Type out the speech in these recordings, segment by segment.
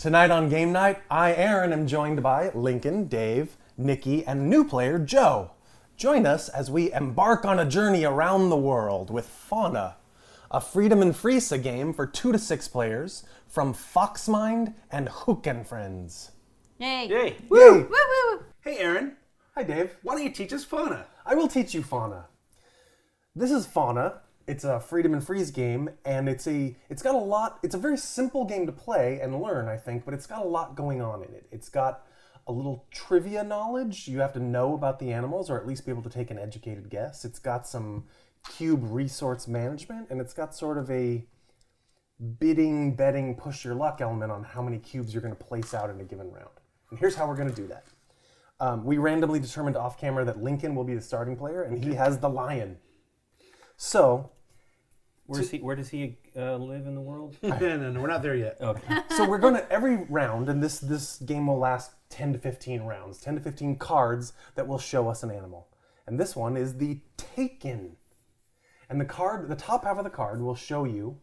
Tonight on Game Night, I, Aaron, am joined by Lincoln, Dave, Nikki, and new player Joe. Join us as we embark on a journey around the world with Fauna, a Friedemann Friese game for 2 to 6 players from FoxMind and Huch Friends. Yay! Yay! Woo! Woo woo! Hey, Aaron. Hi, Dave. Why don't you teach us Fauna? I will teach you Fauna. This is Fauna. It's a Friedemann Friese game, and it's a very simple game to play and learn, I think, but it's got a lot going on in it. It's got a little trivia knowledge. You have to know about the animals, or at least be able to take an educated guess. It's got some cube resource management, and it's got sort of a bidding, betting, push your luck element on how many cubes you're going to place out in a given round. And here's how we're going to do that. We randomly determined off camera that Lincoln will be the starting player, and he has the lion. So, where does he live in the world? No, we're not there yet. Okay. So we're going to, every round, and this game will last 10 to 15 rounds, 10 to 15 cards that will show us an animal. And this one is the Taken. And the top half of the card will show you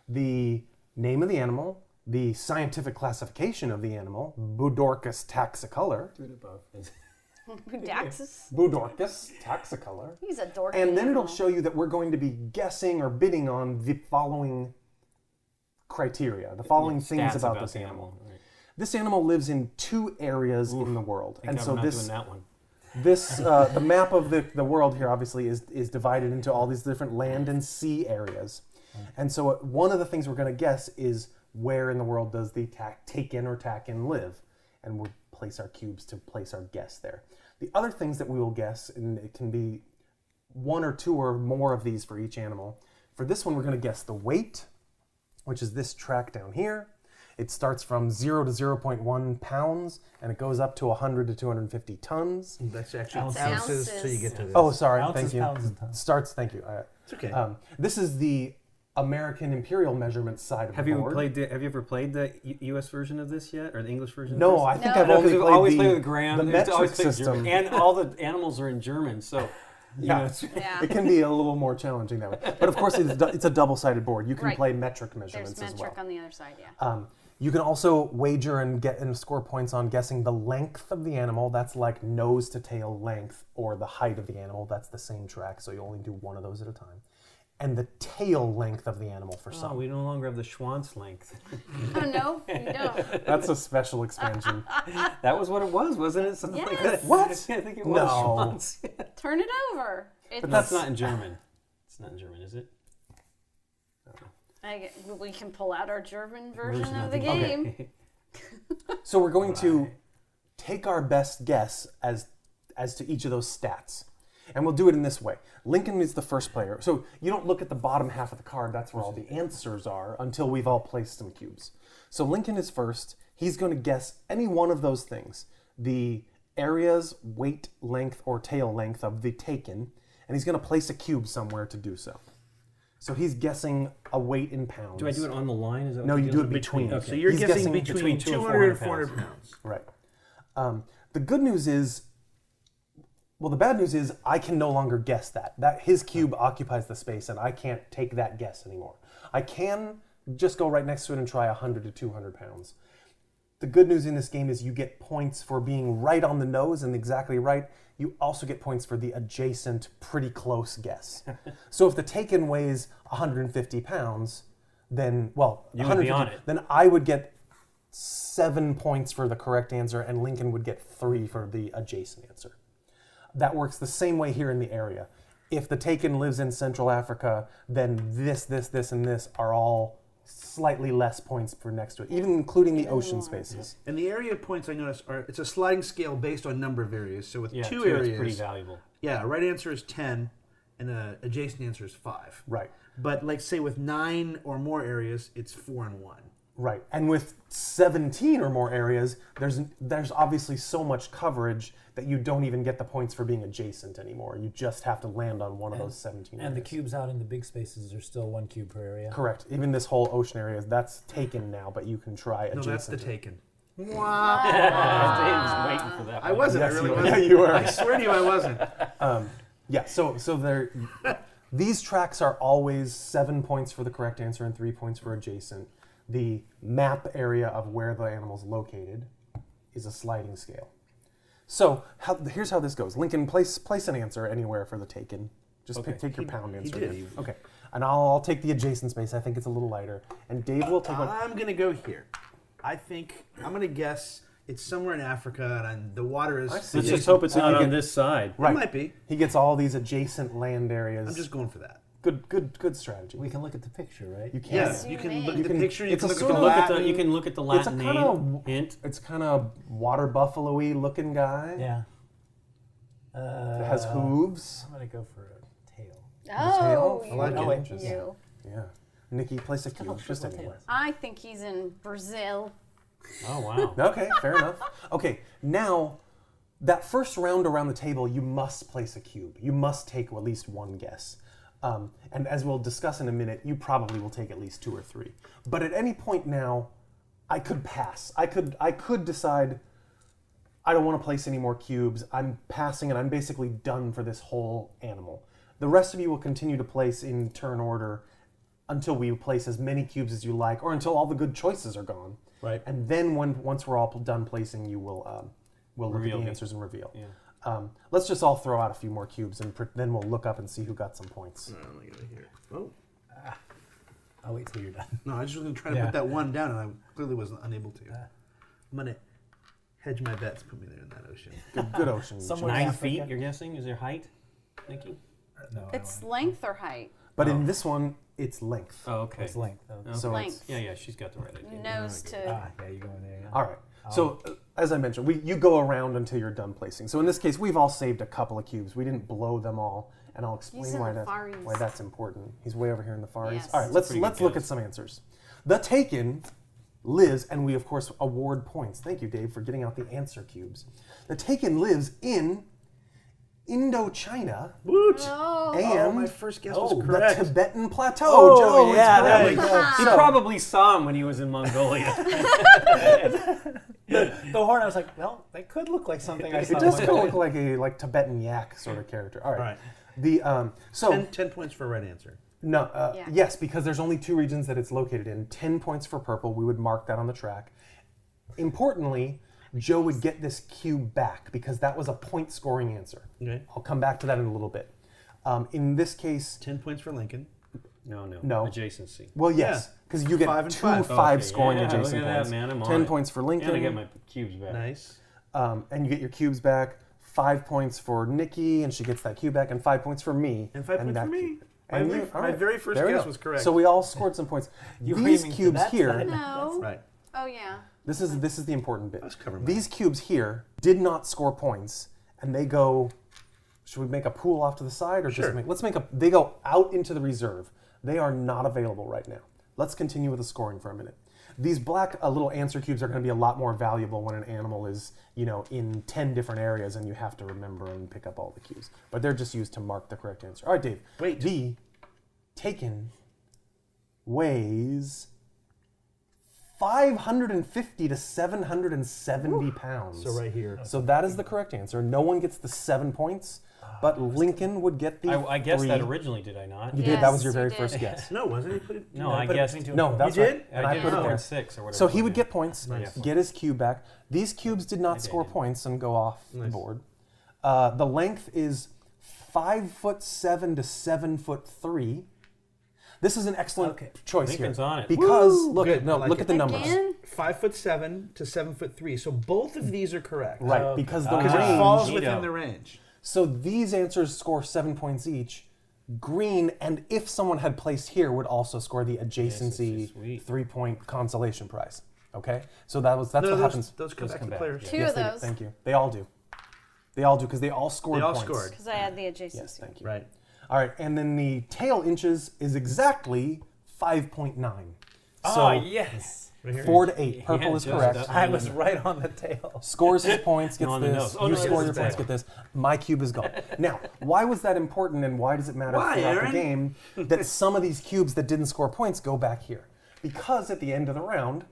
the name of the animal, the scientific classification of the animal, Budorcus taxicolor. Budorcus taxicolor. He's a dorky And then animal. it'll show you that we're going to be guessing or bidding on the following criteria, the following things about this animal. Right. This animal lives in 2 areas in the world. And so this, doing that one. This the map of the world here obviously is divided into all these different land and sea areas. And so one of the things we're going to guess is where in the world does the Taken or Taken live? And we'll place our cubes to place our guess there. The other things that we will guess, and it can be 1 or 2 or more of these for each animal. For this one, we're going to guess the weight, which is this track down here. It starts from 0 to 0.1 pounds, and it goes up to 100 to 250 tons. That's actually Ounces. ounces till you get to this. Oh, sorry, Ounces, thank you. pounds, and tons. Starts, thank you. It's okay. This is the American imperial measurement side of Have the you board. Have you ever played the U.S. version of this yet, or the English version? No, of I this? think No. I've No, only because played always the, played with Graham. the It's always metric played system. German. And all the animals are in German, so Yeah. Yeah. It can be a little more challenging that way. But of course, it's a double-sided board. You can Right. play metric There's measurements as well. metric on the other side, yeah. You can also wager and score points on guessing the length of the animal. That's like nose to tail length, or the height of the animal. That's the same track, so you only do one of those at a time. And the tail length of the animal for some. Oh, we no longer have the Schwanz length. Oh, no, you don't. That's a special expansion. That was what it was, wasn't it? Something like Yes. that. What? I think it was No. Schwanz. Turn it over. It's, But That's not in German. It's not in German, is it? we can pull out our German version Version of of the the game. game. So we're going to take our best guess as to each of those stats. And we'll do it in this way. Lincoln is the first player. So you don't look at the bottom half of the card. That's where all the answers are until we've all placed some cubes. So Lincoln is first. He's going to guess any one of those things. The areas, weight, length, or tail length of the Taken. And he's going to place a cube somewhere to do so. So he's guessing a weight in pounds. Do I do it on the line? Is that what No, you're you do doing? it between. So you're He's guessing guessing between 200 and 400 pounds. Right. The good news is, well, the bad news is I can no longer guess that. That his cube occupies the space, and I can't take that guess anymore. I can just go right next to it and try 100 to 200 pounds. The good news in this game is you get points for being right on the nose and exactly right. You also get points for the adjacent, pretty close guess. So if the Taken weighs 150 pounds, then, well, You would be 150 on it. then I would get 7 points for the correct answer, and Lincoln would get 3 for the adjacent answer. That works the same way here in the area. If the Taken lives in Central Africa, then this, and this are all slightly less points for next to it, even including the ocean spaces. And the area points I noticed it's a sliding scale based on number of areas. So with Yeah, 2 two, areas, it's pretty valuable. yeah, right answer is 10, and adjacent answer is 5. Right. But like say with 9 or more areas, it's 4 and 1. Right, and with 17 or more areas, there's obviously so much coverage that you don't even get the points for being adjacent anymore. You just have to land on one of those 17 And the areas. cubes out in the big spaces are still 1 cube per area. Correct. Even this whole ocean area, that's taken now, but you can try No, adjacent. that's the Taken. Wow. I was waiting for that. I wasn't. Yes, I really you were. wasn't. Yeah, you were. I swear to you, I wasn't. Yeah, so there, these tracks are always 7 points for the correct answer and 3 points for adjacent. the map area of where the animal's located is a sliding scale. So here's how this goes. Lincoln, place an answer anywhere for the taken. Just take your pound answer. did. Okay. And I'll take the adjacent space. I think it's a little lighter. And Dave will take one. I'm going to go here. I'm going to guess it's somewhere in Africa, and the water is... see. Let's just hope it's not on this side. Right. It might be. He gets all these adjacent land areas. I'm just going for that. Good strategy. We can look at the picture, right? You can. Yes, you you can may. look at the can- picture, you it's can a look at sort the of- Latin. You can look at the It's a Latin kind name. of Hint. It's kind of water buffalo-y looking guy. Yeah. It has hooves. I'm gonna go for a tail. Oh, I like you. it. you. Yeah. Nikki, place a cube. Just Triple anywhere. tails. I think he's in Brazil. Oh, wow. Okay, fair enough. Okay, now that first round around the table, you must place a cube. You must take at least one guess. And as we'll discuss in a minute, you probably will take at least 2 or 3. But at any point now, I could pass. I could decide I don't want to place any more cubes. I'm passing, and I'm basically done for this whole animal. The rest of you will continue to place in turn order until we place as many cubes as you like, or until all the good choices are gone. Right. And then once we're all done placing, you will we'll look at Reveal the the- answers and reveal. Yeah. Let's just all throw out a few more cubes, and then we'll look up and see who got some points. Let me get it here. Oh. I'll wait till you're done. No, I was just going to try to Yeah. put that one down, and I clearly wasn't unable to. I'm going to hedge my bets, put me there in that ocean. Good ocean. Somewhere- 9 Africa. feet, you're guessing? Is there height, Nikki? No, I It's don't length or height? But Oh. in this one, it's length. Oh, okay. It's length. Oh. Oh. So Length. Yeah, she's got the right idea. Nose to. Yeah, you're going there. Yeah. all right. So as I mentioned, you go around until you're done placing. So in this case, we've all saved a couple of cubes. We didn't blow them all, and I'll explain He's in why the Far East. that's important. He's way over here in the Far East. Yes. All right, That's a pretty let's good look at guess. some answers. The Taken lives, and we of course award points. Thank you, Dave, for getting out the answer cubes. The Taken lives in Indochina Woot! Oh. and my first guess the was correct. Tibetan Plateau. Oh, Joe, yeah, it's there correct. we go. He So- probably saw him when he was in Mongolia. The horn, I was like, well, that could look like something I saw. It does one kind of day. look like a Tibetan yak sort of character. All right. Right. The so 10 points for a right answer. no Yeah. yes, because there's only 2 regions that it's located in. 10 points for purple. We would mark that on the track. Importantly, Joe would get this cube back because that was a point scoring answer. Okay. I'll come back to that in a little bit. In this case, 10 points for Lincoln. No. No. Adjacency. well, yes, because you get 5 and 2 5. 5 Okay, scoring yeah, adjacent look at that, points. man, I'm on 10 it. points for Lincoln. And I get my cubes back. Nice. And you get your cubes back. 5 points for Nikki, and she gets that cube back, and 5 points for me. And 5 points that for me. cube. My And very- you- all my very first there we guess go. was correct. So we all scored some points. You were These aiming for cubes that here. side. No. Right. Oh yeah. This is the important bit. Let's cover mine. These cubes here did not score points, and they go. Should we make a pool off to the side, or Sure. just let's make a? They go out into the reserve. They are not available right now. Let's continue with the scoring for a minute. These black little answer cubes are going to be a lot more valuable when an animal is, in 10 different areas, and you have to remember and pick up all the cues. But they're just used to mark the correct answer. All right, Dave. Wait. The Taken weighs 550 to 770 pounds. So right here. So that is the correct answer. No one gets the 7 points, but Lincoln would get the I guessed 3. that originally, did I not? You did. That was Yes, your very you first did. guess. No, wasn't he? Put it, No, I I put it guessed. between two. No, that's You right. did? And I I did put it there. 1.6 or whatever. So it he was. would get points, Nice. get his cube back. These cubes did not score points and go off the board. The length is 5'7" to 7'3". This is an excellent choice Lincoln's here on it. because Woo! look Good, at no I like look it. at the numbers. Again? 5'7" to 7'3". So both of these are correct. Right, Okay. because the Because it range. falls Neato. within the range. So these answers score 7 points each. Green, and if someone had placed here, would also score the adjacency Sweet. 3-point consolation prize. Okay, so that's No, what those, happens. those come Those back come to the back, players. yeah. Two Yes, of they do. those. Thank you. They all do. They all do because they all scored They all points. scored. Because I had the adjacency. Yes, thank you. Right. All right, and then the tail inches is exactly 5.9. So Oh, yes. Right here. 4 to 8. Purple Yeah, is just correct. up. I was right on the tail. Scores his points, gets No, on the this. nose. Oh, You no, score it your is points, there. get this. My cube is gone. Now, why was that important, and why does it matter Why, throughout Aaron? the game that some of these cubes that didn't score points go back here? Because at the end of the round,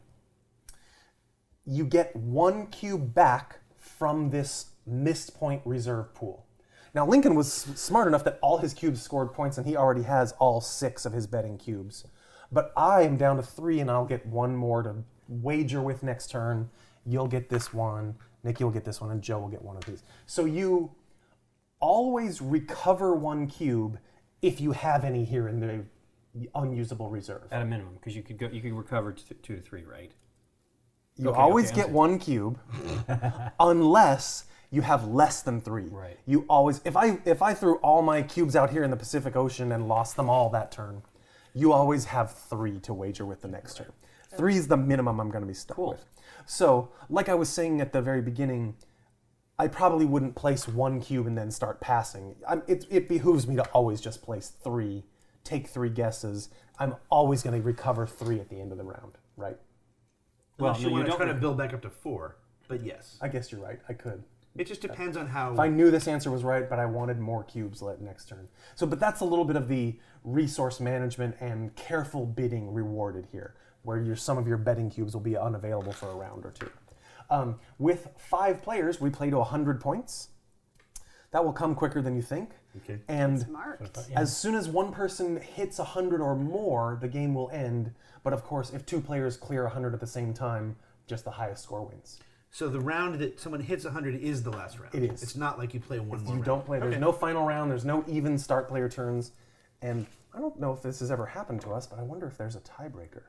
you get 1 cube back from this missed point reserve pool. Now, Lincoln was smart enough that all his cubes scored points, and he already has all 6 of his betting cubes. But I am down to 3, and I'll get one more to wager with next turn. You'll get this one. Nikki will get this one, and Joe will get one of these. So you always recover 1 cube if you have any here in the unusable reserve. At a minimum, because you could recover 2 to 3, right? You Okay, always okay, get 1 cube, unless you have less than 3. Right. You always, if I threw all my cubes out here in the Pacific Ocean and lost them all that turn, you always have 3 to wager with the next turn. 3 is the minimum I'm going to be stuck with. So, like I was saying at the very beginning, I probably wouldn't place 1 cube and then start passing. It behooves me to always just place 3, take 3 guesses. I'm always going to recover 3 at the end of the round, right? Well, Well, you no, want you to try to don't- build back up to 4, but yes. I guess you're right. I could. It just depends on how... If I knew this answer was right, but I wanted more cubes next turn. So, but that's a little bit of the resource management and careful bidding rewarded here, where some of your betting cubes will be unavailable for a round or 2. With 5 players, we play to 100 points. That will come quicker than you think. Okay. And Smart. as soon as one person hits 100 or more, the game will end. But of course, if 2 players clear 100 at the same time, just the highest score wins. So the round that someone hits 100 is the last round. It is. It's not like you play one more You round. don't play. There's Okay. no final round. There's no even start player turns. And I don't know if this has ever happened to us, but I wonder if there's a tiebreaker.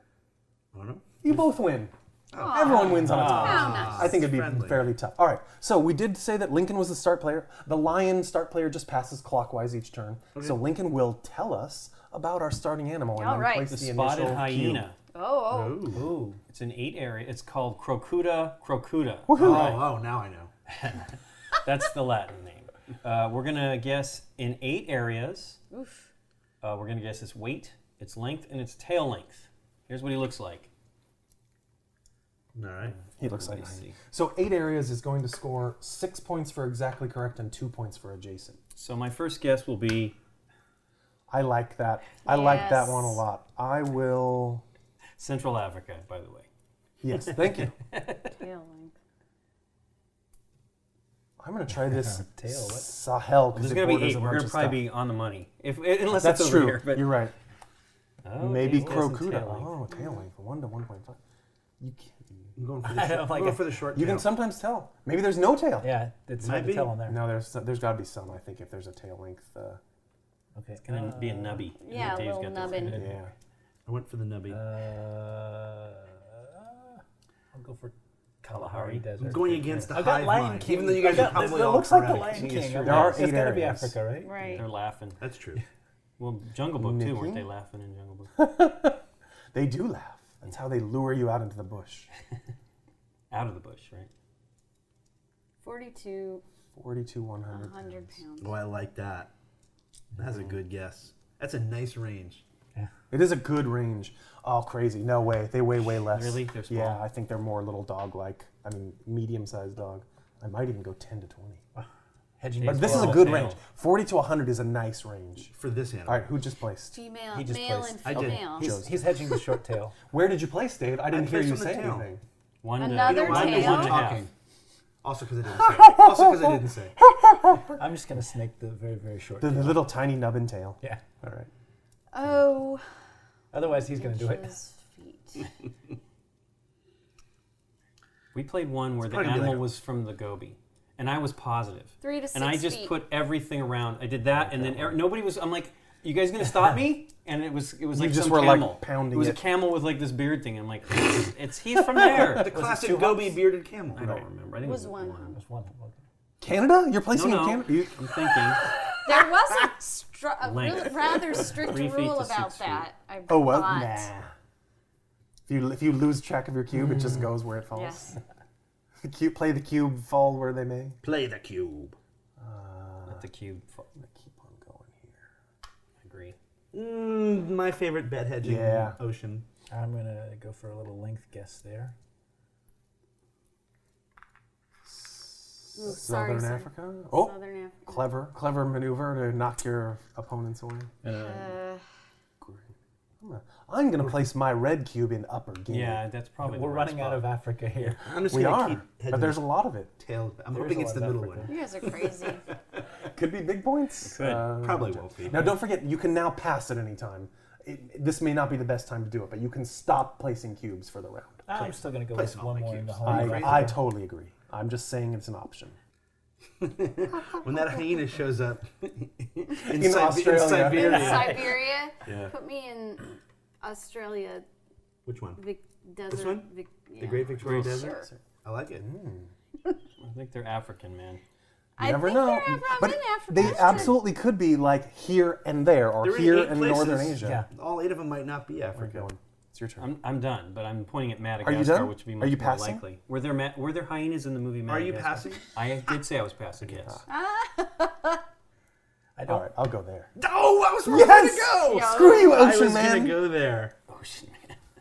I don't know. You both win. Everyone wins on a tie. How nice. I think it'd be Friendly. fairly tough. All right, so we did say that Lincoln was the start player. The lion start player just passes clockwise each turn. So Lincoln will tell us about our starting animal and All then right. place The the spotted initial hyena. cube. Oh. Ooh. It's an 8 area. It's called Crocuta crocuta. Oh, now I know. That's the Latin name. We're going to guess in 8 areas. Oof. We're going to guess its weight, its length, and its tail length. Here's what he looks like. All right. He looks like Let me mine. see. So 8 areas is going to score 6 points for exactly correct and 2 points for adjacent. So my first guess will be I like that. I like that Yes. one a lot. I will. Central Africa, by the way. Yes, thank you. Tail length. I'm going to try this Tail, what? Sahel There's because it going to be borders 8. a We're bunch going to of probably stuff. be on the money. Unless That's it's over true. here. But You're right. Oh, Maybe okay, well, that's a Crocuta. tail length. Oh, tail length. 1 to 1.5. You can. I'm going for the I short, don't like I'm going it. for the short You tail. can sometimes tell. Maybe there's no tail. Yeah, it's Might hard be. to tell on there. No, there's got to be some. I think if there's a tail length. Okay. It's going to be a nubby. Yeah, a Dave's little got this. nubbin. Yeah. I went for the nubby. I'll go for Kalahari. Desert. I'm going against the I've got hive Lion mind, King. even though you guys I've are got- probably it all looks like the correct. Lion It's King. true. I'm There are like, it's 8 got to be areas. Africa, right? Right. They're laughing. That's true. Well, Jungle Book, too, Nikki? weren't they laughing in Jungle Book? They do laugh. That's how they lure you out into the bush. Out of the bush, right? 42, 42, 100. 100 pounds. Oh, I like that. That's a good guess. That's a nice range. It is a good range. Oh, crazy. No way. They weigh way less. Really? They're small? Yeah, I think they're more little dog-like. I mean, medium-sized dog. I might even go 10 to 20. Hedging But his this is a bets. good tail. range. 40 to 100 is a nice range. For this animal. All right, who just placed? Female, He just male, placed. and I did. female. He's hedging the short tail. Where did you place, Dave? I didn't hear placed you on the say tail. anything. One Another to, one to tail? one and a half. Talking. Also because I didn't say. Also because I didn't say. I'm just going to snake the very, very short The tail. little tiny nubbin tail. Yeah. All right. Oh. Otherwise, he's going to do it. inches, feet. We played one where the probably gonna be animal like a- was from the Gobi, and I was positive. 3 to 6 And I just feet. put everything around. I did that, and then nobody was. I'm like, "You guys gonna stop me?" And it was You like just some were, like, camel. pounding It was it. a camel with like this beard thing. I'm like, he's from there. The classic 2 Gobi hops? bearded camel. I don't remember. I think It was it one. one. There's one. Okay. Canada? You're placing No, in no. Canada? You- I'm thinking. There was a Length. rather strict 3 feet rule to about 6 feet. that. I Oh, what? thought. Nah. If you lose track of your cube, it just goes where it falls. Yes. Play the cube, fall where they may. Play the cube. Let the cube. I'm gonna keep on going here. I agree. My favorite bet hedging Yeah. ocean. I'm going to go for a little length guess there. Ooh, Southern sorry. Africa. Oh, Southern Africa. clever maneuver to knock your opponents away. I'm gonna place my red cube in Upper Guinea. Yeah, that's probably. We're the right running out spot. of Africa here. I'm just We gonna are, keep hedging but there's a lot of it. tail. I'm There is hoping a it's the lot of middle Africa. one. You guys are crazy. Could be big points. Could. Probably won't be. Now, don't forget, you can now pass at any time. this may not be the best time to do it, but you can stop placing cubes for the round. I'm still going to go Place with all one my more in the cubes. home. I totally agree. I'm just saying it's an option. When that hyena shows up in Australia. Siberia. Siberia. Yeah. Put me in Australia. Which one? Desert. one? The Great Victoria Desert? Sure. I like it. I think they're African, man. You never think know. they're But in Africa. they absolutely could be like here and there, or They're in here 8 in places. northern Asia. Yeah. All 8 of them might not be Where are you Africa. going? It's your turn. I'm done, but I'm pointing at Madagascar, done? which would be Are much you more passing? likely. Were there hyenas in the movie Are Madagascar? you passing? I did say I was passing. Yes. I don't. All right, I'll go there. Oh, I was wrong Yes! to go! Yeah. Screw you, I Ocean was Man. gonna go there. Ocean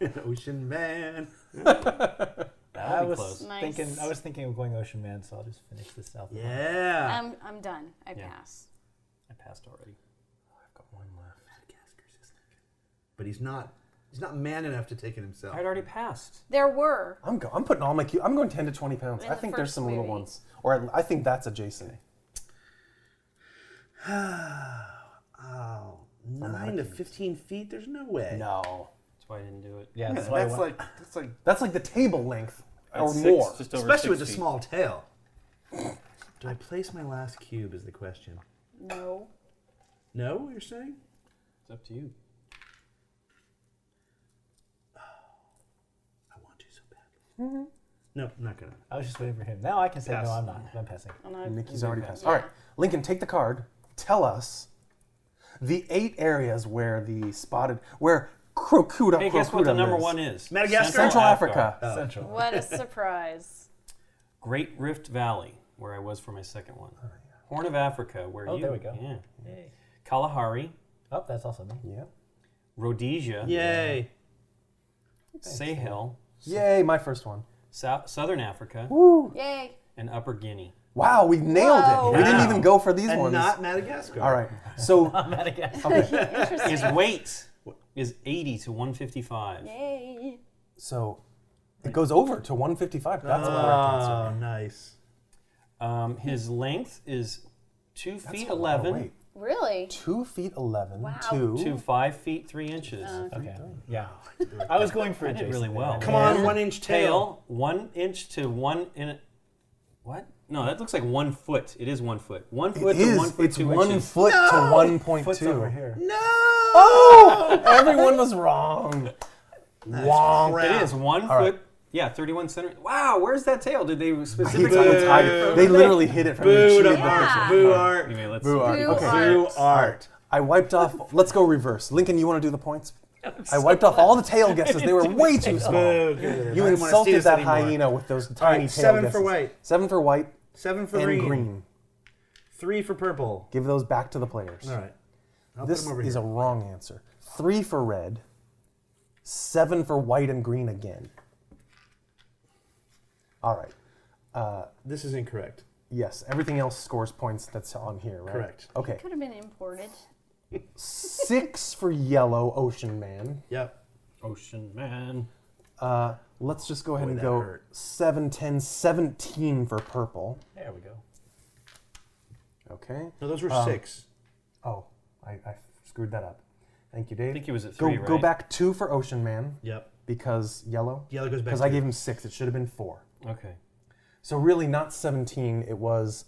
man. Ocean Man. I was close. Nice. thinking of going Ocean Man, so I'll just finish this out. Yeah. I'm done. I Yeah. pass. I passed already. I've got one left. But he's not man enough to take it himself. I'd already passed. There were. I'm putting all my cubes. I'm going 10 to 20 pounds. In I the think there's first some little movie. ones. Or I think that's adjacent. Oh, 9 to 15 feet? There's no way. No. That's why I didn't do it. Yeah, Yeah, that's why I that's went. like That's like the table length or That's more. just over especially with 6 a feet. small tail. Do I place my last cube is the question. No. No, you're saying? It's up to you. I want to so badly. No, I'm not gonna. I was just waiting for him. Now I can say Pass. no. I'm not. I'm passing. And I- Nikki's already passed. Yeah. All right, Lincoln, take the card. Tell us the 8 areas where the spotted, where Crocuta. Hey, guess what the number lives. 1 is? Madagascar? Central Africa. Central. What a surprise. Great Rift Valley, where I was for my second one. Horn of Africa, where Oh, you. there we go. Yeah. Yay. Kalahari, Oh, that's also me. Yeah. Rhodesia, Yay. Sahel, Yay, my first one. Southern Africa, Woo. Yay. and Upper Guinea. Wow, we nailed Whoa. it. We didn't Wow. even go for these And ones. not Madagascar. All right. So, Madagascar. okay. His weight is 80 to 155. Yay. So it goes over to 155. That's the correct answer. Oh, nice. His length is 2 That's feet a lot of 11 weight. Really? 2 feet 11 Wow. to 5 feet 3 inches. Okay. Yeah. I was going for I a did Jason really there. well. Come on, 1 inch tail. Tail 1 inch to 1 in. What? No, that looks like 1 foot. It is 1 foot. 1 foot It to is. 1 foot It's 2 1 inches. foot to Foot's 1.2. over here. No! Oh! Everyone was wrong. Wrong. crap. It is 1 All foot. right. Yeah, 31 centimeters. Wow, where's that tail? Did they He specifically? tied it. They literally hid it from me. Boo, Cheated. Yeah. Boo art. Anyway, let's Boo art. Boo Okay. art. Boo art. I wiped off. Let's go reverse. Lincoln, you want to do the points? I wiped off all the tail guesses. They were way too small. Boo. Good. You I don't wanna see insulted this that anymore. hyena with those All tiny right, tail 7 guesses. for white. 7 for white 7 for and green. green. 3 for purple. Give those back to the players. All right. I'll This put them over is here. a wrong answer. 3 for red, 7 for white and green again. All right. This is incorrect. Yes, everything else scores points that's on here, right? Correct. Okay. Could have been imported. 6 for yellow, Ocean Man. Yep. Ocean Man. Let's just go ahead Boy, and that go hurt. 7, 10, 17 for purple. There we go. Okay. No, those were 6. Oh, I screwed that up. Thank you, I Dave. think he was at Go 3, right? go back 2 for Ocean Man Yep. because yellow. Yellow goes back. Because I to- gave him 6. It should have been 4. Okay. So really not 17. It was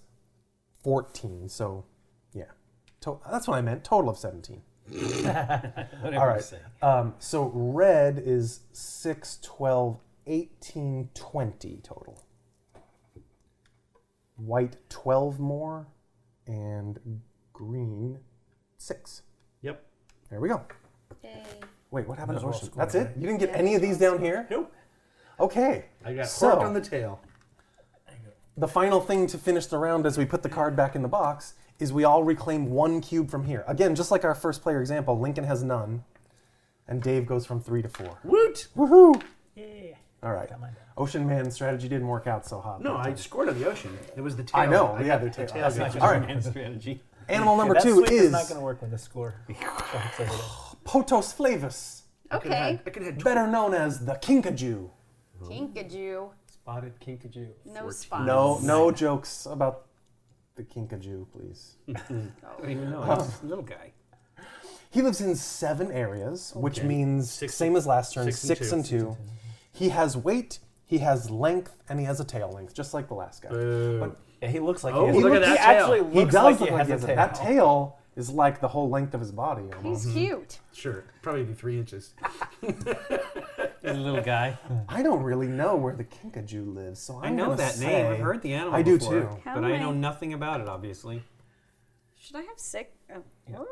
14. So yeah, that's what I meant. Total of 17. Whatever All you right. say. So red is 6, 12, 18, 20 total. White 12 more, and green 6. Yep. There we go. Yay. Wait, what happened Those to were all Ocean? scored, That's it? right? You didn't get Yeah, any of those these were all down here? Nope. Okay. I got So- corked on the tail. The final thing to finish the round as we put the card back in the box is we all reclaim 1 cube from here. Again, just like our first player example, Lincoln has none, and Dave goes from 3 to 4. Woot! Woohoo! Yeah. All right. Got mine down. Ocean Man strategy didn't work out so hot. No, but, I scored on the ocean. It was the tail. I know, I yeah, got the the tail. tail. That's guess. not all right. Man strategy. Animal number that 2 swing is not going to work when the score starts over there. Potos flavus, Okay. I could have better known as the kinkajou. Kinkajou. Spotted kinkajou. No spots. No jokes about the kinkajou, please. I don't even know. He's a little guy. He lives in 7 areas, which Okay. means same as last turn, 6 and 2. He has weight, he has length, and he has a tail length, just like the last guy. Boo. Yeah, he looks like Oh, he has look a at tail. that He tail. actually He looks does like look he like has he a has tail. That tail is like the whole length of his body. Almost. He's cute. Sure, probably be 3 inches. He's a little guy. I don't really know where the kinkajou lives, so I'm I know gonna that say, name. I've heard the animal I do before, too. How but do I know I- nothing about it, obviously. Should I have sick? There you go.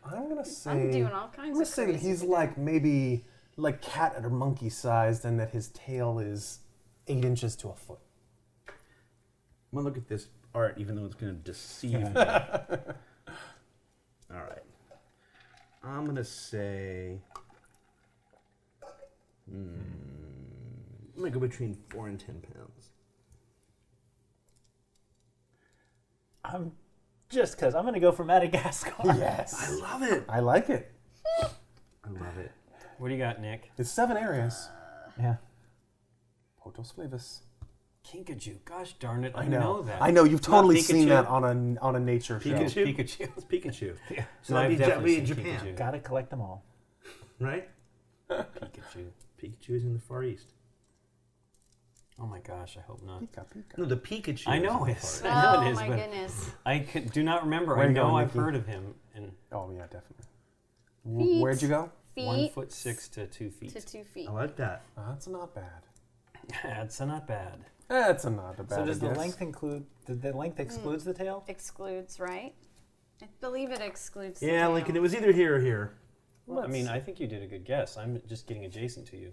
I'm gonna say. I'm doing all I'm kinds gonna of say that crazy he's today. like maybe like cat or monkey sized, and that his tail is 8 inches to a foot. I'm gonna look at this art, even though it's gonna deceive me. All right. I'm gonna say. I'm gonna go between 4 and 10 pounds. I'm just because I'm going to go for Madagascar. Yes, I love it. I like it. I love it. What do you got, Nick? It's 7 areas. Yeah. Potos flavus. Kinkajou. Gosh darn it, I I know. know that. I know. You've It's not totally seen Pikachu. that on a nature show. Pikachu? Pikachu. It's Pikachu. So No, I've that'd definitely be seen Japan, Pikachu. Got to collect them all. right? Pikachu. Pikachu is in the Far East. Oh my gosh, I hope not. Pika, Pika. No, the Pikachu. I is know in the it. Far East. I know Oh it is, my but goodness. I do not remember. Where I you know going, I've Nikki? heard of him. And Oh yeah, definitely. Feet. Where'd you go? 1 Feet foot 6 to 2 feet. to 2 feet. I like that. That's not bad. That's not bad. That's not a bad. So does the guess. length include? The length excludes the tail? Excludes, right? I believe it excludes. the Yeah, tail. Lincoln, it was either here or here. Well, I mean, I think you did a good guess. I'm just getting adjacent to you.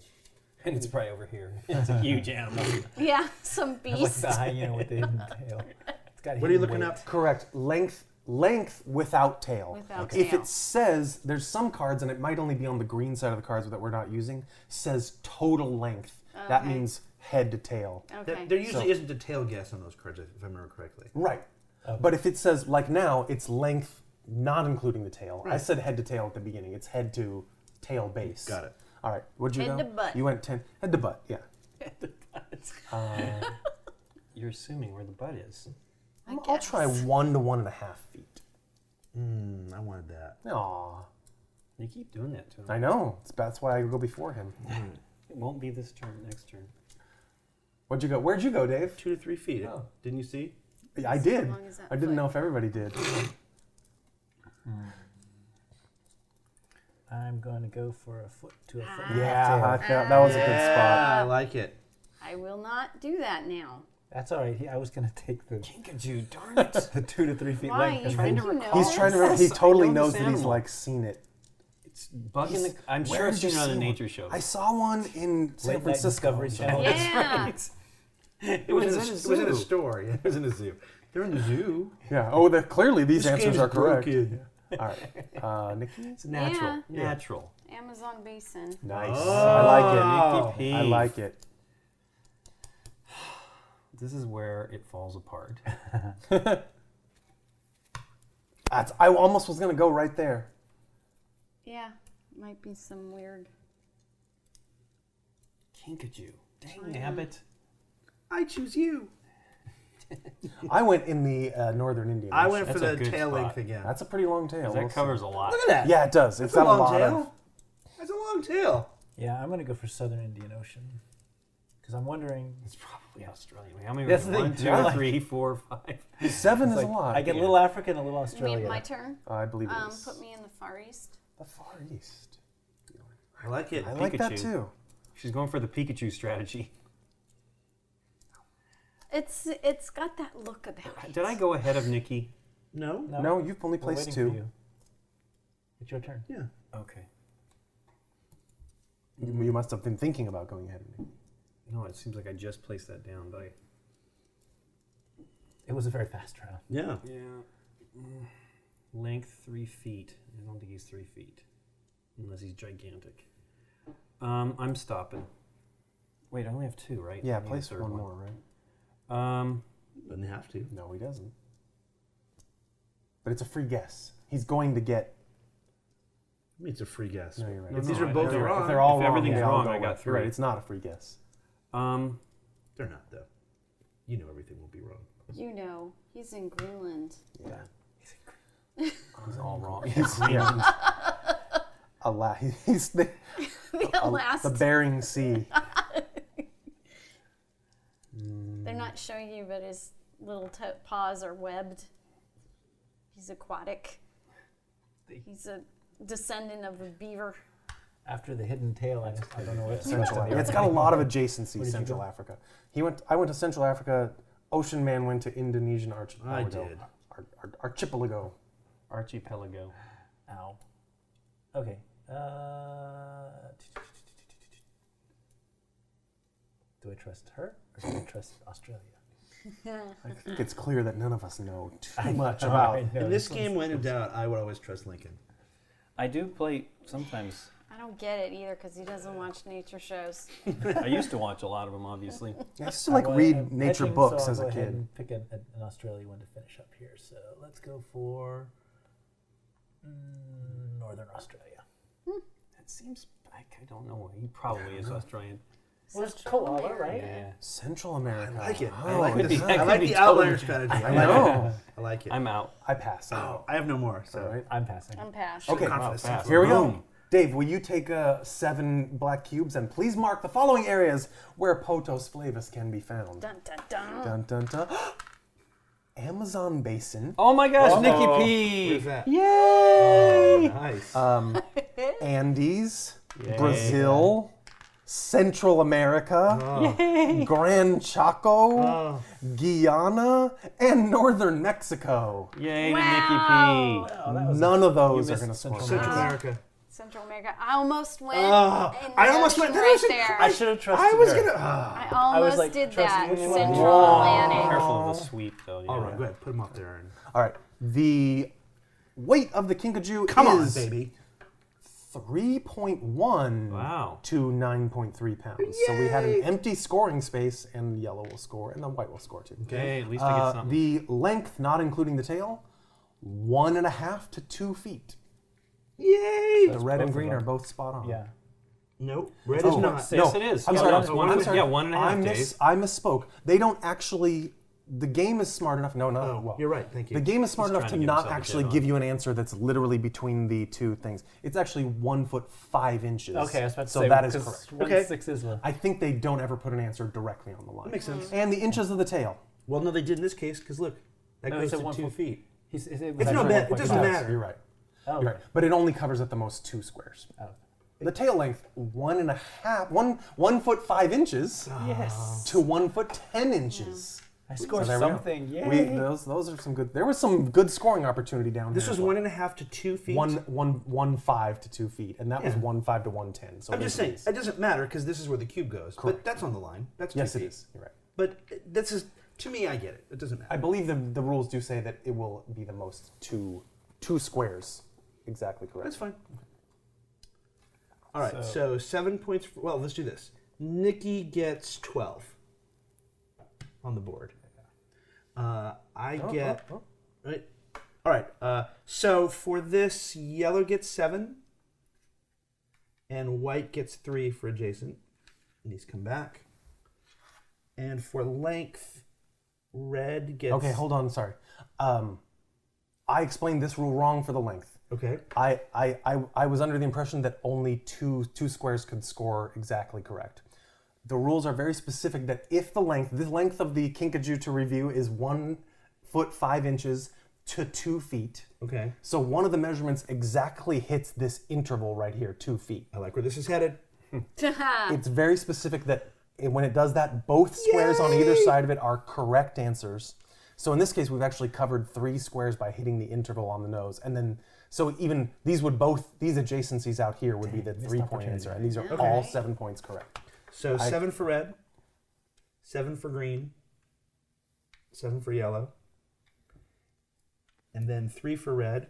And it's probably over here. It's a huge animal. Yeah, some Like beast. the hyena with the hidden tail. It's got What are you hidden looking weight. up? Correct. Length without tail. Without If tail. it says there's some cards, and it might only be on the green side of the cards that we're not using, says total length. That Okay. means head to tail. Okay. There usually So- isn't a tail guess on those cards, if I remember correctly. Right. Okay. But if it says like now, it's length not including the tail. I Right. said head to tail at the beginning. It's head to tail base. Got it. All right. What'd you Head go? to butt. You went 10. Head to butt. Yeah. You're assuming where the butt is. I'll try 1 to 1.5 feet. I wanted that. Aw. You keep doing that to him. I know. That's why I go before him. It won't be this turn, next turn. What'd you go? Where'd you go, Dave? 2 to 3 feet. Oh. Didn't you see? Yeah, I did. long as that I didn't foot. know if everybody did. I'm going to go for a foot to a foot. Yeah, I tail. that was a good Yeah, spot. I like it. I will not do that now. That's all right. I was going to take the Kinkajou, darn it. the 2 to 3 feet Why? length. You and trying then- to recall He's trying to this? remember. He I totally know knows this that he's animal. like seen it. It's bugging the. I'm Where sure I've did you seen it on a see one? nature show. I saw one in San Late Night Francisco. Discovery Channel. Yeah. It was, was in in a, a it was in a zoo. store. Yeah, it was in a zoo. They're in the zoo. Yeah. Oh, clearly these This answers game's are correct. broken. All right. Nikki. It's natural. Yeah. Natural. Amazon basin. Nice. Oh. I like Nikki P. it. I like it. This is where it falls apart. I almost was gonna go right there. Yeah, might be some weird. Kinkajou. Dang nabbit. I choose you. I went in the northern Indian. I Ocean. went for That's a the good tail spot. length again. That's a pretty long tail. That We'll see. covers a lot. Look at that. Yeah, it does. It's That's got a long lot tail. of. That's a long tail. Yeah, I'm going to go for Southern Indian Ocean. Because I'm wondering. It's probably Australian. How many? That's Were the there? thing, 1, 2, yeah. 3, 4, 5. 7 It's is like, a lot. I get a Yeah. little Africa and a little You Australia. mean my turn? I believe it is. Put me in the Far East. The Far East. I like it. I like that Pikachu. too. She's going for the Pikachu strategy. It's got that look about it. Did I go ahead of Nikki? No. No, you've only We're placed waiting 2. for you. It's your turn. Yeah. Okay. You must have been thinking about going ahead of me. No, it seems like I just placed that down, but I. It was a very fast round. Yeah. Yeah. Length 3 feet. I don't think he's 3 feet, unless he's gigantic. I'm stopping. Wait, I only have 2, right? Yeah, I need a place third one more, right? Doesn't have to. No, he doesn't. But it's a free guess. He's going to get. I mean, it's a free guess. No, you're right. No, If no, these are I- both if they're- wrong, If they're all If wrong, everything's they all wrong, go I got away. You're right. 3. It's not a free guess. they're not though. You know everything will be wrong. You know, he's in Greenland. Yeah. He's all wrong. He's the last. the Bering Sea. They're not showing you, but his little paws are webbed. He's aquatic. He's a descendant of a beaver. After the hidden tail, I don't know what it's Central supposed to Africa. be. It's got a lot of Where adjacencies. did you Central go? Africa. I went to Central Africa. Ocean Man went to Indonesian archipelago. I did. Archipelago. Archipelago. Ow. Okay. Do I trust her or do I trust Australia? I think it's clear that none of us know too I much know, about. I know. In this game, when in doubt, I would always trust Lincoln. I do play sometimes. I don't get it either because he doesn't watch nature shows. I used to watch a lot of them, obviously. I used to read nature books as a kid. And pick an Australia one to finish up here. So let's go for Northern Australia. That seems. I don't know. He probably is Australian. Well, it's Central koala, America. right? Yeah. Central America. I like it. I Oh, like it this. is- I could like be the totally- outlier strategy. I know. like it. I like it. I'm out. I pass. Oh, I have no more. So All right. I'm passing. I'm past. Okay. confidence. fast. Here we go. Boom. Dave, will you take 7 black cubes and please mark the following areas where Potos flavus can be found? Dun, dun, dun. Dun dun dun. Amazon basin, Oh my gosh, Uh-oh. Nikki P. Where's that? Yay! Nice. Andes, Yay. Brazil, Central America, Oh. Gran Chaco, Oh. Guyana, and Northern Mexico. Yay Wow. to Nikki Oh, that was None of those you are going to missed score. Central Central America. Central America. I almost went. Oh, in I the almost ocean went there. right there. I should have trusted I was her. gonna. I I almost was like, did trust that. which one? Central Whoa. Atlantic. Careful of the sweep, though. All yeah. right, go ahead. Put them up there. And All right. The weight of the kinkajou come on, is baby. 3.1 Wow. to 9.3 pounds. So we had an empty scoring space, and yellow will score, and then white will score too. Okay, at least I get something. The length, not including the tail, 1.5 to 2 feet. Yay! The red and both green of are them. both spot on. Yeah. Nope. Red Oh, is not. Yes, Yes, it is. I'm Yeah, sorry. no, it's I'm one- sorry. Yeah, 1.5, Dave. I misspoke. They don't actually. The game is smart enough. No, no. Oh, well, you're right. Thank you. The game is smart He's enough to trying to give not himself a actually dead give on. you an answer that's literally between the two things. It's actually 1 foot 5 inches. Okay, I was about to so say. that is 'cause correct. 1.6 is the. I think they don't ever put an answer directly on the line. Makes sense. And the inches of the tail. Well, no, they did in this case because look, that No, he goes said to 1 2 foot. feet. It was It's actually not bad. It 1.5. doesn't matter. You're right. Oh, You're right. But it only covers at the most 2 squares. Oh. The tail length, 1 foot 5 inches Yes. to 1 foot 10 inches. I scored there we go. something. Yay. Those are some good. There was some good scoring opportunity down This here. was as well. 1.5 to 2 feet. 1.5 to 2 feet, and that was Yeah. 1.5 to 1.10. So I'm just saying, it doesn't matter because this is where the cube goes. But Correct. that's on the line. That's 2 Yes, feet. it is. You're right. But this is, to me, I get it. It doesn't matter. I believe the rules do say that it will be the most two squares. Exactly correct. That's fine. All right, so 7 points. Well, let's do this. Nikki gets 12 on the board. I get. Right. All right. So for this, yellow gets 7, and white gets 3 for adjacent. And these come back. And for length, red gets. Okay, hold on. Sorry. I explained this rule wrong for the length. Okay. I was under the impression that only two squares could score exactly correct. The rules are very specific that if the length of the kinkajou to review is 1 foot 5 inches to 2 feet. Okay. So one of the measurements exactly hits this interval right here, 2 feet. I like where this is headed. It's very specific that when it does that, both squares on either side of it are correct answers. So in this case, we've actually covered 3 squares by hitting the interval on the nose. And then, so even these adjacencies out here would be the 3-point answer. And these are all 7 points correct. So 7 for red, 7 for green, 7 for yellow, and then 3 for red,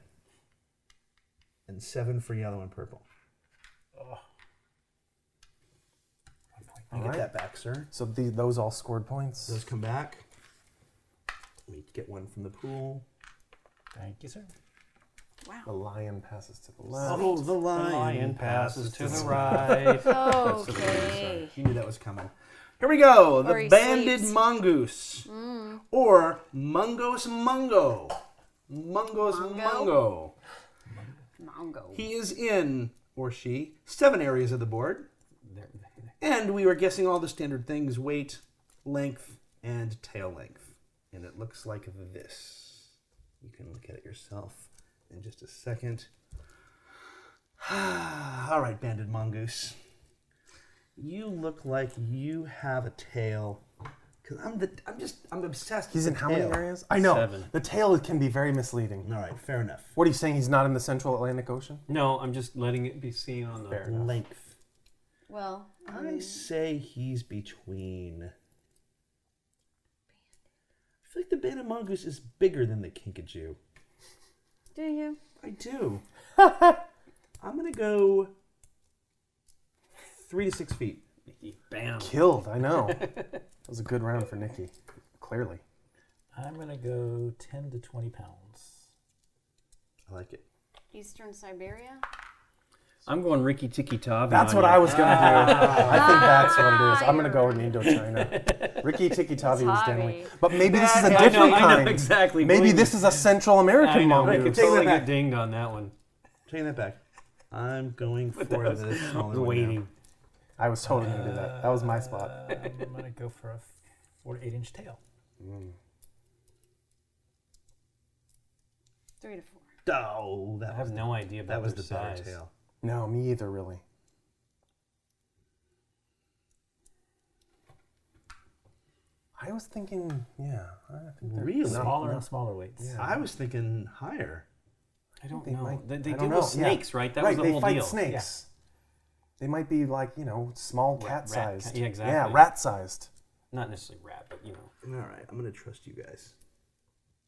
and 7 for yellow and purple. You get that back, sir. So those all scored points. Those come back. Let me get one from the pool. Thank you, sir. The lion passes to the left. Oh, the The lion, lion passes to the right. Okay. You knew that was coming. Here we go. Or The he banded sleeps. mongoose. Or mungos mungo. Mungos mungo. Mongo. He is in, or she, 7 areas of the board. And we were guessing all the standard things: weight, length, and tail length. And it looks like this. You can look at it yourself in just a second. All right, Banded Mongoose. You look like you have a tail. Because I'm obsessed He's with in the how many tail. areas? I know. 7. The tail can be very misleading. All right, fair enough. What are you saying? He's not in the Central Atlantic Ocean? No, I'm just letting it be seen on the Fair enough. Length. Well, I say he's between. I feel like the Banded Mongoose is bigger than the Kinkajou. do you? I do. I'm going to go 3 to 6 feet. Bam. Killed, I know. That was a good round for Nikki, clearly. I'm going to go 10 to 20 pounds. I like it. Eastern Siberia? I'm going Ricky Tikki Tavi. That's what I was going to do. I think that's what it is. I'm going to go with Indochina. Ricky Tikki Tavi was definitely. But maybe this is a different kind. I know exactly. Maybe Believe this me. is a Central American I know. I could mongoose. totally get dinged on that one. Taking that back. I'm going for I was this. waiting. I was totally going to do that. That was my spot. I'm going to go for a 4 to 8 inch tail. 3 to 4. Oh, I have no idea about that was their the better size. tail. No, me either, really. I was thinking, yeah. I think they're Really? Smaller and smaller weights. Yeah. I was thinking higher. I don't They know. might- They I deal don't with know. snakes, right? That right, was the whole they fight deal. snakes. They might be like, small Rat- cat-sized. yeah, exactly. Yeah, rat-sized. Not necessarily rat, but All right, I'm going to trust you guys.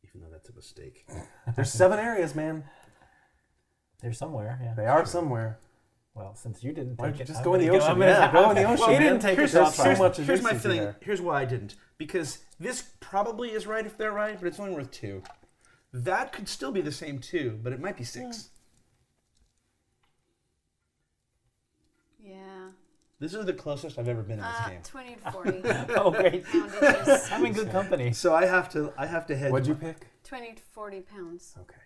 Even though that's a mistake. There's 7 areas, man. They're somewhere, yeah. They are somewhere. Well, since you didn't Why take don't you it, just I'm go in the gonna ocean? I'm gonna- Yeah, go in the Well, ocean, he man. didn't take Here's, it. There's so much here's my adjacency feeling. there. Here's why I didn't. Because this probably is right if they're right, but it's only worth 2. That could still be the same 2, but it might be 6. Yeah. This is the closest I've ever been in this game. 20 to 40 Oh, great. poundages. I'm in good company. So I have to hedge. What'd you pick? 20 to 40 pounds. Okay.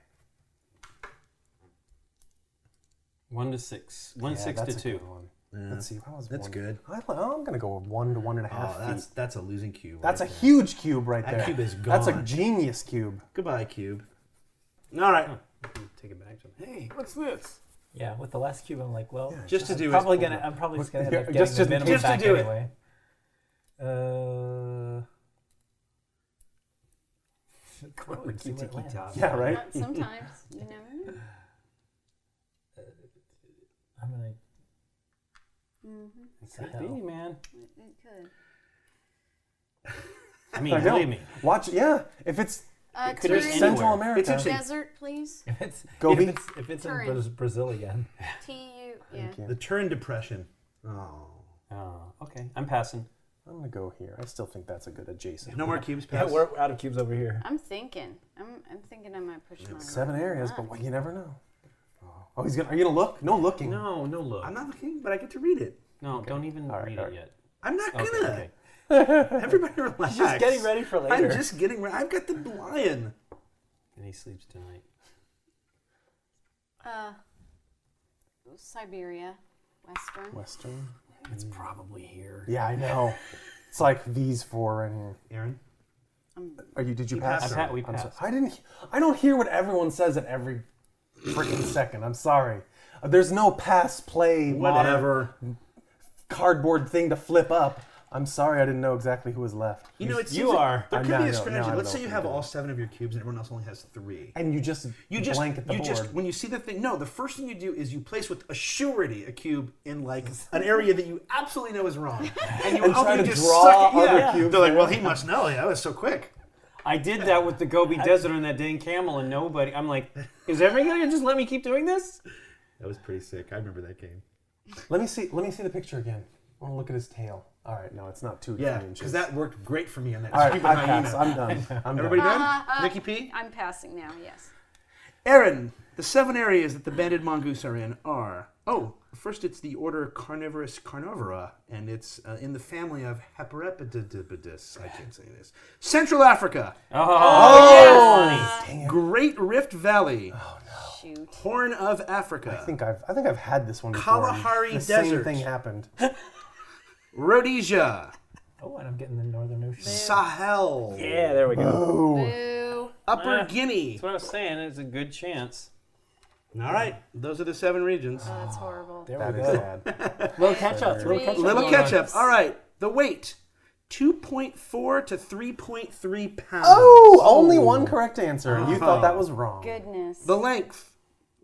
1 to 6. 1 Yeah, 6 to that's a 2. good one. Yeah. Let's see. What was That's one? good. I'm going to go with 1 to 1.5 Oh, feet. that's a losing cube. That's a right there. huge cube right That there. cube is That's a gone. genius cube. Goodbye, cube. All right. Take it back to me. Hey, what's this? Yeah, with the last cube, I'm like, well, Yeah, Just to do I'm it. probably just gonna end Yeah, up getting just the to- minimum just to back do it. anyway. Ricky Tikki Tavi. Yeah, right? Sometimes, you never know. I'm gonna. Mm-hmm. It could hell? be, man. It could. I mean, I know. believe me. Watch, yeah. If it's could be Turin, anywhere. Central America, It's interesting. desert, please. Gobi? If it's in Turin. Brazil again. TU, yeah. Thank you. The Turin Depression. Oh. Oh, okay. I'm passing. I'm going to go here. I still think that's a good adjacent. No more cubes Yeah, passed. we're out of cubes over here. I'm thinking. I'm thinking I might push mine. 7 areas, Ah. but well, you never know. Oh, he's gonna. Are you gonna look? No looking. No look. I'm not looking, but I get to read it. No, don't even All right, read all it right. yet. I'm not Okay, gonna. okay. Everybody relax. He's just getting ready for later. I'm just getting ready. I've got the lion. And he sleeps tonight. Siberia, Western. Western. It's probably here. Yeah, I know. It's like these 4 right here. Aaron? Are you? Did you He pass? passed. We I'm passed. I didn't. I don't hear what everyone says at every freaking second. I'm sorry. There's no pass, play, Whatever. cardboard thing to flip up. I'm sorry. I didn't know exactly who was left. You know, it You seems like are. There I could know, be I a know. strategy. No, I Let's don't say you know have if you all do. 7 of your cubes and everyone else only has 3. And you just blanket the board. When you see the thing, no, the first thing you do is you place with a surety a cube in like an area that you absolutely know is wrong, and you And hope try you to just draw suck it. other Yeah. cubes They're like, there. well, he must know. Yeah, that was so quick. I did that with the Gobi Desert and that dang camel, and nobody. I'm like, is everybody gonna just let me keep doing this? That was pretty sick. I remember that game. Let me see the picture again. I want to look at his tail. All right, no, it's not 2 to 3 Yeah, inches. because that worked great for me on that All right, stupid I hyena. pass. I'm done. I'm Everybody done. done? Nikki P? I'm passing now, yes. Aaron, the 7 areas that the banded mongoose are in are... Oh, first it's the order Carnivorous Carnivora, and it's in the family of Heparepididibidis. I can't say this. Central Africa, Oh, Dang it. Great Rift Valley, Shoot. Shoot. Horn of Africa. I think I've had this one before. Kalahari the same Desert. thing happened. Rhodesia. Oh, and I'm getting the Northern Ocean. Sahel. Yeah, there we go. Oh, Boo. Upper Guinea. That's what I was saying. It's a good chance. All right, those are the 7 regions. Oh, that's horrible. There that we is go. sad. Little catch up. Little catch up. Little Yeah. catch up. All right, the weight 2.4 to 3.3 pounds. Oh, only one correct answer, and you thought that was wrong. Goodness. The length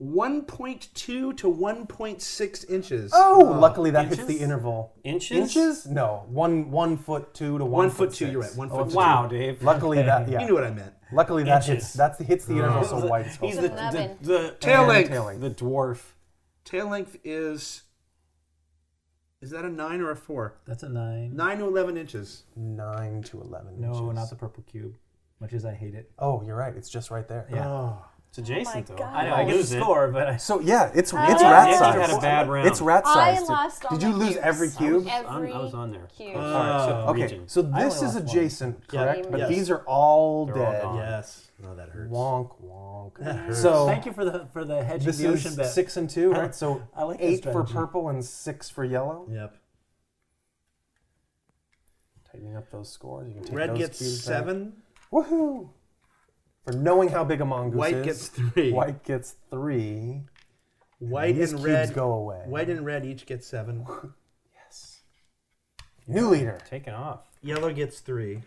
1.2 to 1.6 inches. Oh, luckily that hits Inches? the interval. Inches? Inches? No, 1 foot 2 to 1 1 foot 2. 6. You're right. 1 Oh, foot 2. Wow, Dave. Luckily that You yeah. knew what I meant. Luckily that Inches. hits the interval, so white's He's called. the Tail And length. tail length. the dwarf. Tail length is that a 9 or a 4? That's a 9. 9 to 11 inches. 9 to 11 No, inches. not the purple cube. Much as I hate it. Oh, you're right. It's just right there. Yeah. Oh. It's adjacent, though. God. I know. I I lose lose it. score, but I. So yeah, it's Ah. rat Nick size. had a bad round. It's rat I size. lost all Did you my lose cubes. every cube? Every I was on there. cube. Uh, All right, so Okay, region. so I this only is lost one. adjacent, correct? Yeah. But Yes. these are all They're all dead. gone. Yes. Oh, that hurts. Wonk, wonk. That hurts. So Thank you for the hedging this the ocean is bet. 6 and 2, right? So I like that 8 for strategy. purple and 6 for yellow. Yep. Tightening up those scores. You can take Red those gets cubes back. 7. Woohoo! For knowing how big a mongoose White is. gets 3. White gets 3. White These and cubes red go away. White and red each get 7. Yes. New leader. Taken off. Yellow gets 3.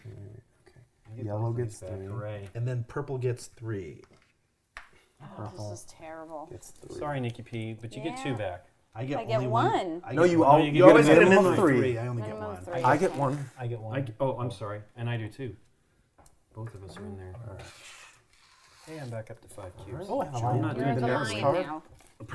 Yellow gets Back 3. Hooray. And then purple gets 3. Oh, this is terrible. Gets 3. Sorry, Nikki P, but you get 2 Yeah. back. I get I get only one. I No, get you one. all you you always get a get a minimum minimum of of 3. I only get Minimum one. 3. I get 1. I get one. I'm sorry. And I do too. Both of us are in there. Hey, I'm back up to 5 cubes. Oh, I have a I'm lion. not You're doing the the next lion card. now.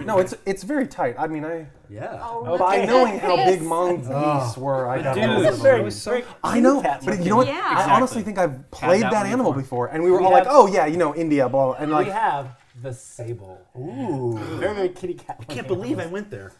No, it's very tight. I mean, Yeah. Oh, look by at knowing that how big face. mongoose were, I got Dude, all this of is them. very I know, cat but looking. you know what? Yeah. I Exactly. honestly think I've played that that one animal before. before, and we were We all like, have- "Oh yeah, India, blah," and We like, have the sable. "Ooh, Very, very kitty cat. I can't believe I went there.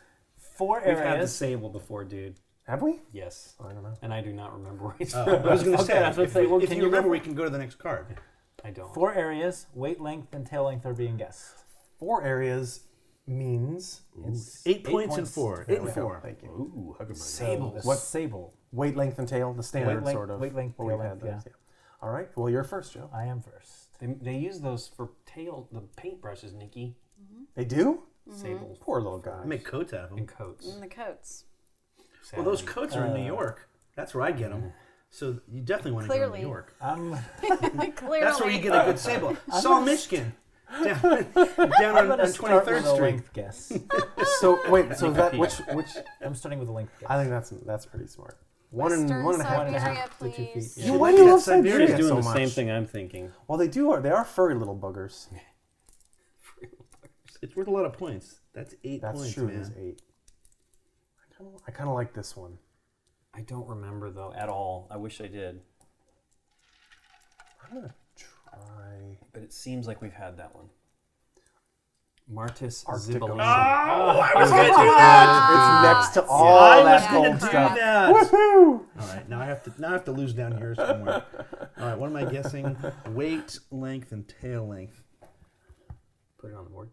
4 We've had the areas. sable before, dude. have we?" Yes. I don't know. And I do not remember where he's I from. was going to Okay, say, I was gonna if, say, well, if can you you remember, remember- we can go to the next card. I don't. 4 areas, weight, length, and tail length are being guessed. 4 areas means It's 8 points and points. 4. There 8 we and go. 4. Thank you. Ooh, Huckleberry. Sable. What- Sable. Weight, length, and tail, the standard length- sort of. weight, length, what tail we had length, those, All right. Well, you're first, Joe. I am first. They use those for the paintbrushes, Nikki. They do? Sables. Poor little guy. I make coats out of them. And coats. And the coats. Well, those Sadly. coats are in New York. That's where I get them. So you definitely want to go to Clearly. New York. I'm Clearly. That's where you get a good sable. Saw Michigan. Down on gonna start 23rd with a Street. length guess. So wait, so that which I'm starting with a length guess. I think that's pretty smart. One and Western 1.5. Siberia, half to 2 please. feet. You Yeah. why do you Look at love Siberia. Siberia She's doing so the much? same thing I'm thinking. Well, they are furry little buggers. It's worth a lot of points. That's 8 That's points, true. man. It is 8. I kind of like this one. I don't remember though at all. I wish I did, I'm gonna try. but it seems like we've had that one. Martis Arctic Zibalina. Ocean. I was going to do It's that. next to all I was that going gold to do stuff. that. Woohoo! All right, now I have to lose down here somewhere. All right, what am I guessing? Weight, length, and tail length. Put it on the board.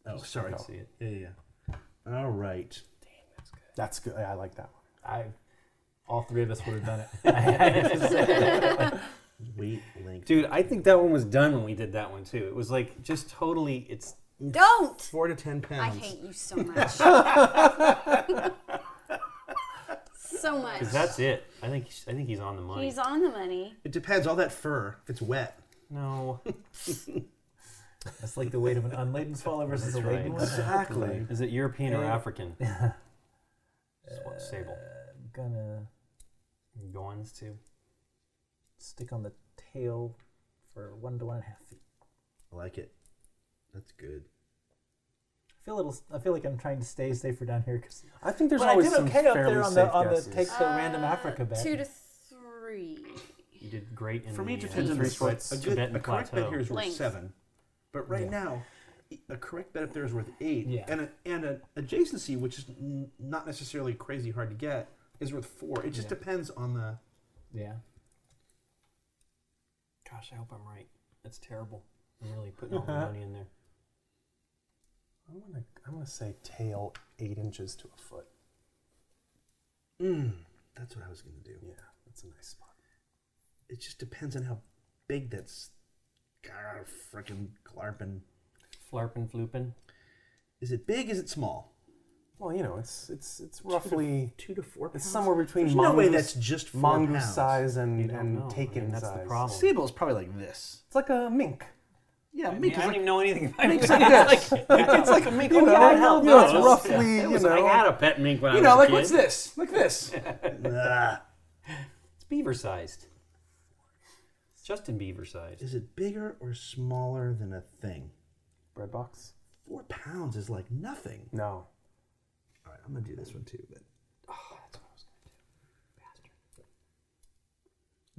Oh, sorry. I see it. Yeah. All right. That's good. I like that one. All 3 of us would have done it. I had to say. Weight, length. Dude, I think that one was done when we did that one too. It was like just totally. It's Don't! 4 to 10 I pounds. hate you so much. So much. because that's it. I think he's on the money. He's on the money. It depends. All that fur, if it's wet. No. It's like the weight of an unladen swallow versus a That's laden right. one. Exactly. Is it European or Yeah. African? Sable. I'm gonna Goins too. stick on the tail for 1 to 1.5 feet. I like it. That's good. I feel like I'm trying to stay safer down here because I think there's but I always did some okay up fairly there safe on the guesses. take the random Africa bet. 2 to 3. You did great in For me, it the depends on the Three sport. Sweats A Tibetan correct bet Plateau. here is worth Length. 7. But right Yeah. now, a correct bet up there is worth 8. Yeah. And an adjacency, which is not necessarily crazy hard to get, is worth 4. It just Yeah. depends on the... Yeah. Gosh, I hope I'm right. That's terrible. I'm really putting all the money in there. I'm gonna say tail 8 inches to a foot. That's what I was going to do. Yeah, that's a nice spot. It just depends on how big that's frickin' glarpin. Flarpin' floopin'. Is it big? Is it small? Well, you know, it's roughly 2 to 4 pounds. it's somewhere between There's mongoose, no way that's just 4 mongoose pounds. size You and don't know. taken I mean, that's size. the problem. Sable is probably like this. It's like a mink. Yeah, I mean, mink I is don't like even know anything about it. Mink's like this. It's like a mink. You Oh, know, yeah, you hell know, no. it's roughly, you I know. had a pet mink when I you was know, a like kid. what's this? Like this. It's beaver-sized. Justin Beaver-sized. Is it bigger or smaller than a thing? Bread box? 4 pounds is like nothing. No. All right, I'm gonna do this one too. But That's what I was going to do.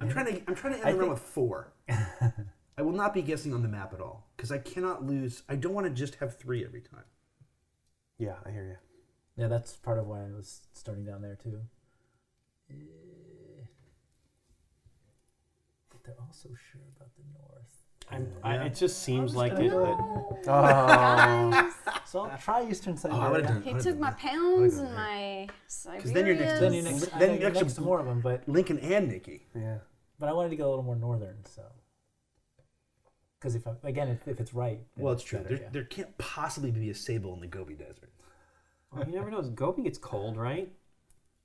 Bastard. I'm trying to end the round with 4. I will not be guessing on the map at all because I cannot lose. I don't want to just have 3 every time. Yeah, I hear you. Yeah, that's part of why I was starting down there too. But they're also sure about the north. It just seems like gonna it, do it. but Guys, So I'll try Eastern I Siberia. would've done- he I'd took done my that. pounds done and that. my Siberians. Because then you're next to- Then you next, Then then you you actually- next to more of them, but Lincoln and Nikki. Yeah. I wanted to go a little more northern, so. Because if it's right. then Well, it's true. better, There can't possibly be a sable in the Gobi Desert. well, you never know. Gobi gets cold, right?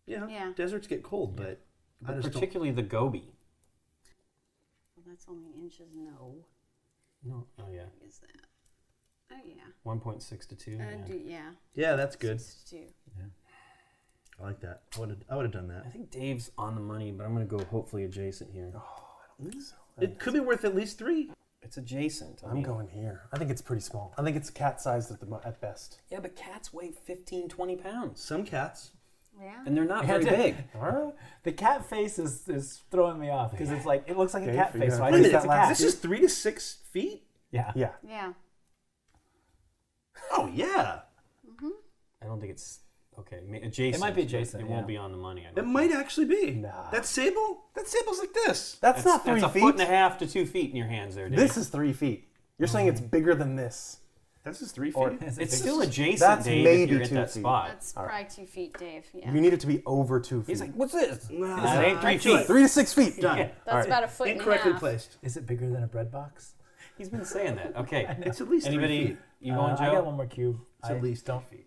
Yeah. Deserts get cold, but I just don't. Particularly the Gobi. Well, that's only inches. No. No, oh yeah, What is that? Oh yeah. 1.6 to 2. Yeah. Yeah, that's good. 62. I like that. I would have done I that. think Dave's on the money, but I'm going to go hopefully adjacent here. It could be worth at least 3. It's adjacent. I I'm mean, going here. I think it's pretty small. I think it's cat-sized at best. Yeah, but cats weigh 15, 20 pounds. Some cats. Yeah. And they're not Yeah, very yeah. big. All right. The cat face is throwing me off because it's like it looks like a Okay, cat for face. you. So I Wait a think minute, it's a cat. This is 3 to 6 feet? Yeah. Yeah. Yeah. Oh, yeah. I don't think it's okay. Adjacent. It might be but adjacent, It yeah. won't be on the money. I It don't might actually be. Nah. That sable? That sable's like this. That's not 3 That's feet. a foot and a half to 2 feet in your hands there, Dave. This is 3 feet. You're saying it's bigger than this. This is 3 feet. Or- Is it It's big? still adjacent, That's Dave, maybe if you're at 2 that feet. spot. That's All probably 2 feet, Dave. Yeah. You need it to be over 2 feet. He's like, what's this? Nah, That ain't 3 I do it. feet. 3 to 6 feet. Done. That's Alright. about a foot and a Incorrectly half. placed. Is it bigger than a bread box? He's been saying that. Okay. It's at least 3 Anybody? feet. You going, I got Joe? one more cube. It's at least don't. 3 feet.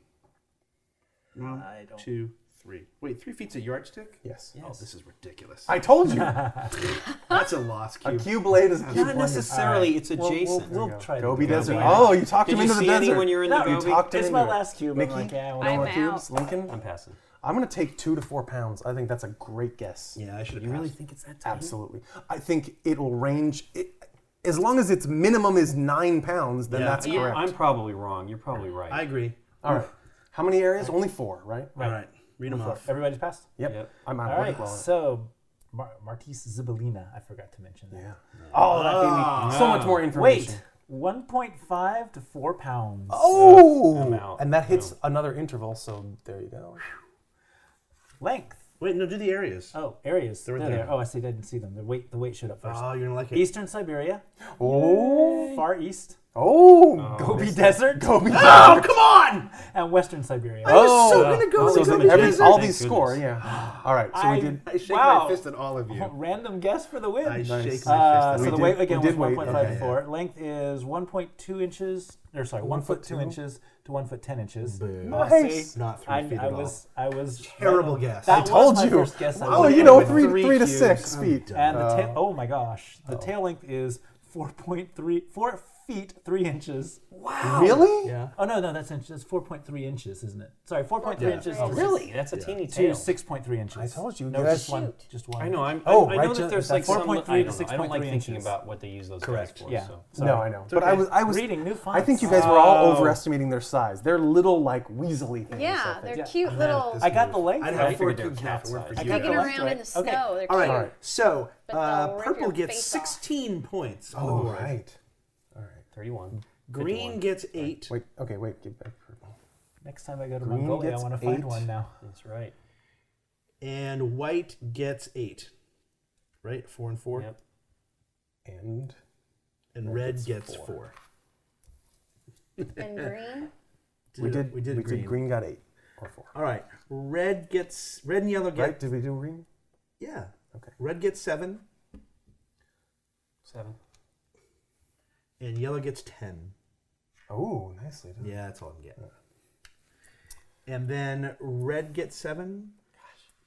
I don't. 2, 3. Wait, 3 feet's a yardstick? Yes. Oh, this is ridiculous. I told you. That's a lost A cube. cube blade is a cube Not blade. necessarily. It's We'll- adjacent. We'll, There you go. try Gobi to do it. Desert. Yeah. Oh, you talked Did him you into the see any desert. when you were in No, the you Gobi? talked him It's into my it. last cube. Nikki? I'm like, yeah, No whatever. more I'm cubes. out. Lincoln? I'm passing. I'm going to take 2 to 4 pounds. I think that's a great guess. Yeah, I should have You really passed. think it's that tiny? Absolutely. I think it will range. As long as its minimum is 9 pounds, then Yeah. that's Yeah. correct. I'm probably wrong. You're probably right. I agree. All right. How many areas? Only 4, right? All right. Read them off. Everybody's passed? Yep. Yep. I'm All working right. well on it. So, Marquise Zibelina. I forgot to mention that. Yeah. Oh, that gave me. So much more information. Wait. 1.5 to 4 pounds. Oh! I'm out. And that hits another interval, so there you go. Length. Wait, no, do the areas. Oh, areas. They're They're there. there. Oh, I see. I didn't see them. The weight showed up first. Oh, you're going to like it. Eastern Siberia. Oh! Far East. Oh! Gobi Desert. Gobi Oh, come on! And Western Siberia. I was so going to go So with then Gobi Desert. all Thank these score, goodness. yeah. All right, so we did. I shake Wow. my fist at all of you. Random guess for the win. I Nice. shake my fist So at We the all did- weight again we was did weight, 1.5 okay, to 4. Length is 1.2 inches, or sorry, 1 foot 2 2? inches to 1 foot 10 inches. Boo. Nice. See, Not 3 feet I at all. was Terrible right on- guess. That I told was my you. first guess. I Oh, would've you went know, with. 3 to cubes. 6 I'm feet. done. And the tail. Oh my gosh, the tail length is 4 feet 3 inches. Really? Yeah. Oh no, that's inches. That's 4.3 inches, isn't it? Sorry, 4.3 Yeah. inches. Oh, to Really? That's a teeny To tail. 6.3 inches. I told you, No, guys- just one. Just one. I know. I Oh, know right, that Jen, there's it's like some. 4.3 I to don't know. I don't like 6.3 thinking inches. about what they use those Correct. guys for. Yeah. So. Sorry. No, I know. But okay. I was Reading new I fonts. think you guys were all Oh. overestimating their size. They're little, like, weaselly things. Yeah, I think. they're Yeah. cute little. I got the length. I'd right. have 4 figured they were cubes now if it weren't for cat you. I got Kicking the around length in right. the snow. Okay. They're All cute. right. All right. So, But they'll rip purple your gets face off. 16 points on the Oh, board. right. All right. 31. Green 51. gets 8. Wait, okay, wait. Give back purple. Next time I go to Green Mongolia, I gets want to find 8. one now. That's right. And white gets 8. Right? 4 and 4. Yep. And And Red red gets gets 4. 4. And green. We did green. Green got 8 or 4. All right. Red and yellow get. Right? Did we do green? Yeah. Okay. Red gets 7, 7. and yellow gets 10. Oh, nicely done. Yeah, that's all I'm getting. And then red gets 7,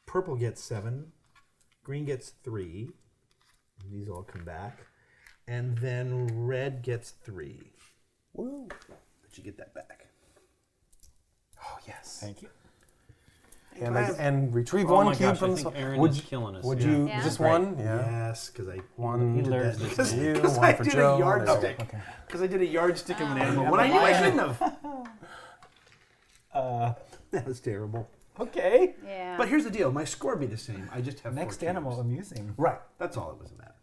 purple gets 7, green gets 3. These all come back. And then red gets 3. Woo. But you get that back. Oh, yes. Thank you. And retrieve Oh one my cube gosh, from I the think side. Aaron Would is you, killing us. would Yeah. you Yeah. just Right. one? Yeah. Yes, because I One. He learns this. Because man. you, Because one I for did a Joe. yardstick. Okay. because I did a yardstick of an animal. yeah, When I but knew I why? shouldn't have. That was terrible. Okay. Yeah. But here's the deal: my score be the same. I just have Next 4 animal, cubes. amusing. Right. That's all it was in that.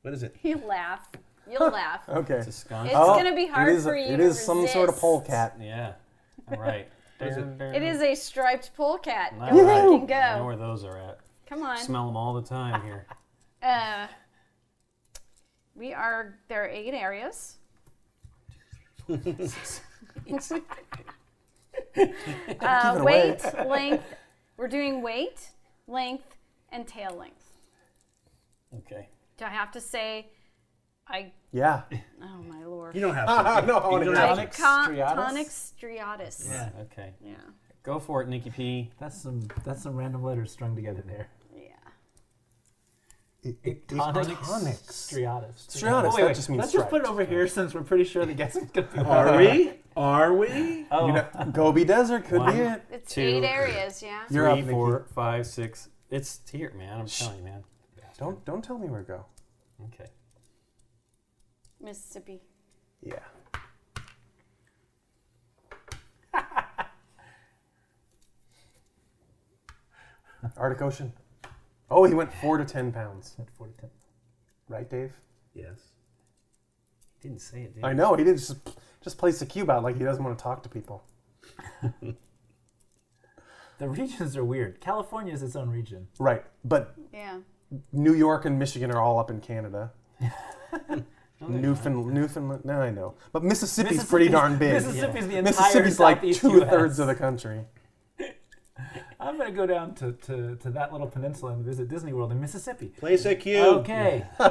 What is it? You laugh. You'll laugh. Okay. It's a skunk. It's gonna be hard it is, for you It to is some sort of resist. polecat. Yeah. All right. It is a striped polecat. Nice. Everyone I can know go. where those are at. Come on. Smell them all the time here. There are 8 areas. Weight, length. We're doing weight, length, and tail length. Okay. Do I have to say, Yeah. oh my lord. You don't have to. No, I want You to don't get have to. Tonic striatus. Yeah. Okay. Yeah. Go for it, Nikki P. That's some random letters strung together there. Yeah. Tonic Tonics. striatus. Striatus, Oh, wait, that wait. just means Let's just put it striped. over here since we're pretty sure the guessing's gonna be. Are we? Are we? Oh, You know, Gobi Desert could be One. it. It's 2. 8 areas, yeah. You're up, 3, Nikki. 4, 5, 6. It's here, man. I'm telling you, man. Don't tell me where to go. Okay. Mississippi. Yeah. Arctic Ocean. Oh, he went 4 to 10 pounds. at 4 to 10. Right, Dave? Yes. He didn't say it, did I he? know. He did just place the cube out like he doesn't want to talk to people. The regions are weird. California is its own region. Right. But Yeah. New York and Michigan are all up in Canada. No, they're Newfoundland. No, I know. But Mississippi's pretty darn big. Mississippi's the entire Mississippi's like southeast 2/3 US. of the country. I'm gonna go down to that little peninsula and visit Disney World in Mississippi. Place a cube. Okay. Oh,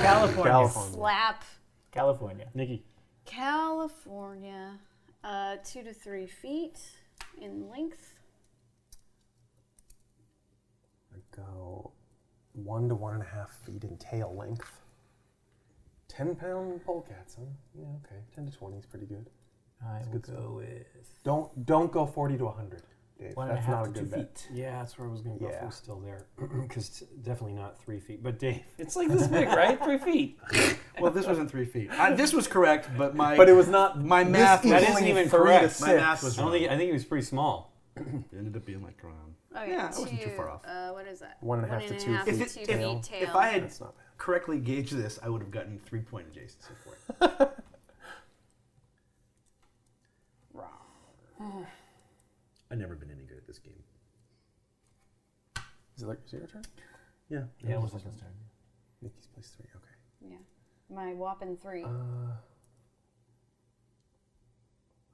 California. California. slap. California. Nikki. California, 2 to 3 feet in length. I go 1 to 1.5 feet in tail length. 10-pound polecats, huh? Yeah, okay. 10 to 20 is pretty good. I will good go with Don't go 40 to 100, Dave. 1.5 That's not a to 2 good bet. feet. Yeah, that's where I was going to go. Yeah. If we're still there. Because definitely not 3 feet. But Dave, it's like this big, right? 3 feet. Well, this wasn't 3 feet. This was correct, but my But it was not. my this math That equaling isn't even 3 correct. to My 6. math was I think it was pretty small. it ended up being like around. Oh, Yeah, I wasn't too far off. What is that? 1.5 to 2 1.5 feet to 2 tail. feet tail. If I had That's not bad. correctly gauged this, I would have gotten 3-point adjacency for it. I've never been any good at this game. Is it your turn? Yeah. Yeah, it was like this turn. Nikki's place 3. Okay. Yeah. My whopping 3.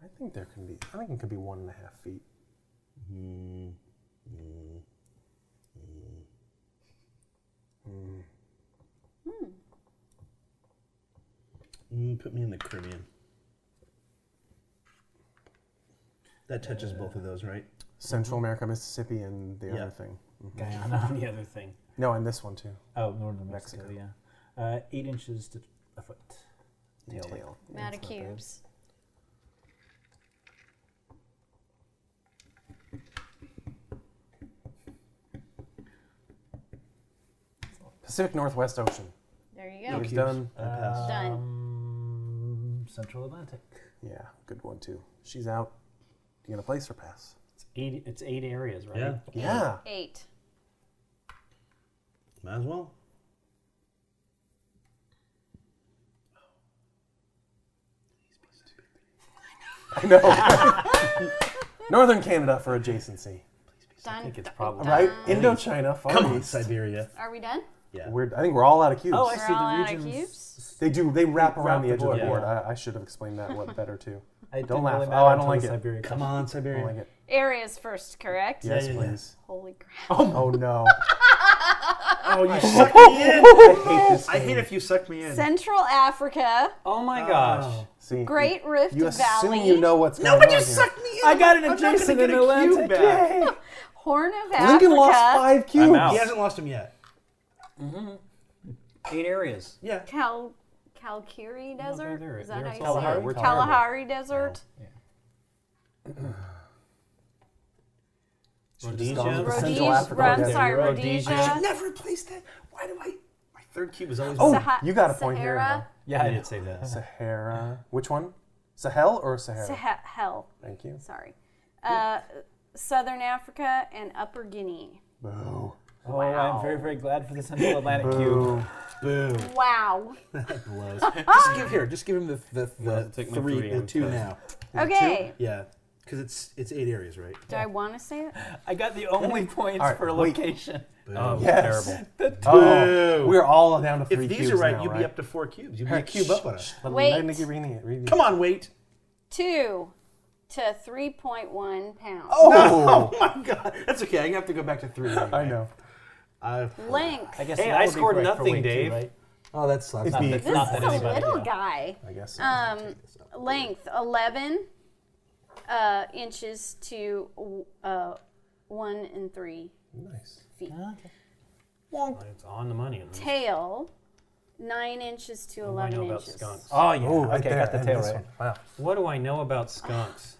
I think there can be. I think it could be 1.5 feet. Put me in the Caribbean. That touches both of those, right? Central America, Mississippi, and the Yeah. other thing. Guyana. The other thing. No, and this one too. Oh, northern Mexico. Mexico. Yeah. 8 inches to a foot. Tail. Tail. Yeah, I'm out of that's not bad. cubes. Pacific Northwest Ocean. There you go. Dave's cubes. done. I pass. Central Atlantic. Yeah, good one too. She's out. You gonna place or pass? It's 8 areas, right? Yeah. Yeah. 8. Might as well. I know. Northern Canada for adjacency. Done. think it's probably- Right? Indochina, Far Come on, East. Siberia. Are we done? Yeah. I think we're all out of cubes. Oh, I We're see all the out of regions. cubes? They do. They wrap around the edge of the board, board. yeah. I should have explained that better too. I Don't didn't laugh. really Oh, matter I don't until like the it. Siberia Come question. on, I don't Siberia. like it. Areas first, correct? Yes, yeah, yeah. please. Holy crap. Oh no. Oh, you sucked me in. I hate this. I hate if you suck me in. Central Africa, Oh my gosh. See, Great Rift you assume Valley, you know what's No, going but on you here. sucked me in. I got an I'm not gonna adjacent get in a cube Atlantic. back. Yay. Horn of Africa, Lincoln lost 5 cubes. I'm out. He hasn't lost him yet. 8 areas. Yeah. Kalkiri Desert. there- Is that there how it's you all say right. it? We're Kalahari Desert. Rhodesia. Central Africa. I'm Okay. sorry, Rhodesia. Rhodesia. Never replaced that. Why do I? My third cube is always. Oh, Saha- you got a point here. Sahara. Yeah, I did say that. Huh? Sahara. Which one? Sahel or Sahara? Hell. Thank you. Sorry. Southern Africa and Upper Guinea. Boo. Oh, I'm very, very glad for the Central Atlantic cube. Boo. Wow. That blows. Just give him the take my 3 3 and and 2 2. now. Okay. Yeah, because it's 8 areas, right? Do I want to say it? I got the only points All right, for wait. location. Oh, Yes. terrible. Oh, we're all down to 3 If cubes these are right, now, you'd right? be up to 4 cubes. You'd be a cube up on us. Wait. Let Nikki read it. Come on, wait. 2 to 3.1 pounds. Oh, Oh my God, that's okay. I have to go back to 3. I know. Length. I guess Hey, that I would be scored correct for nothing, weight too, Dave. right? Oh, that sucks. It's me. This Not is that a anybody little knew. guy. I guess. So. Length 11 inches to 1 and 3 Nice. feet. It's on the money. Tail 9 inches to What do I 11 know about inches. skunks? Oh, yeah. Oh, right okay, there. got the and tail this right. one. Wow. What do I know about skunks?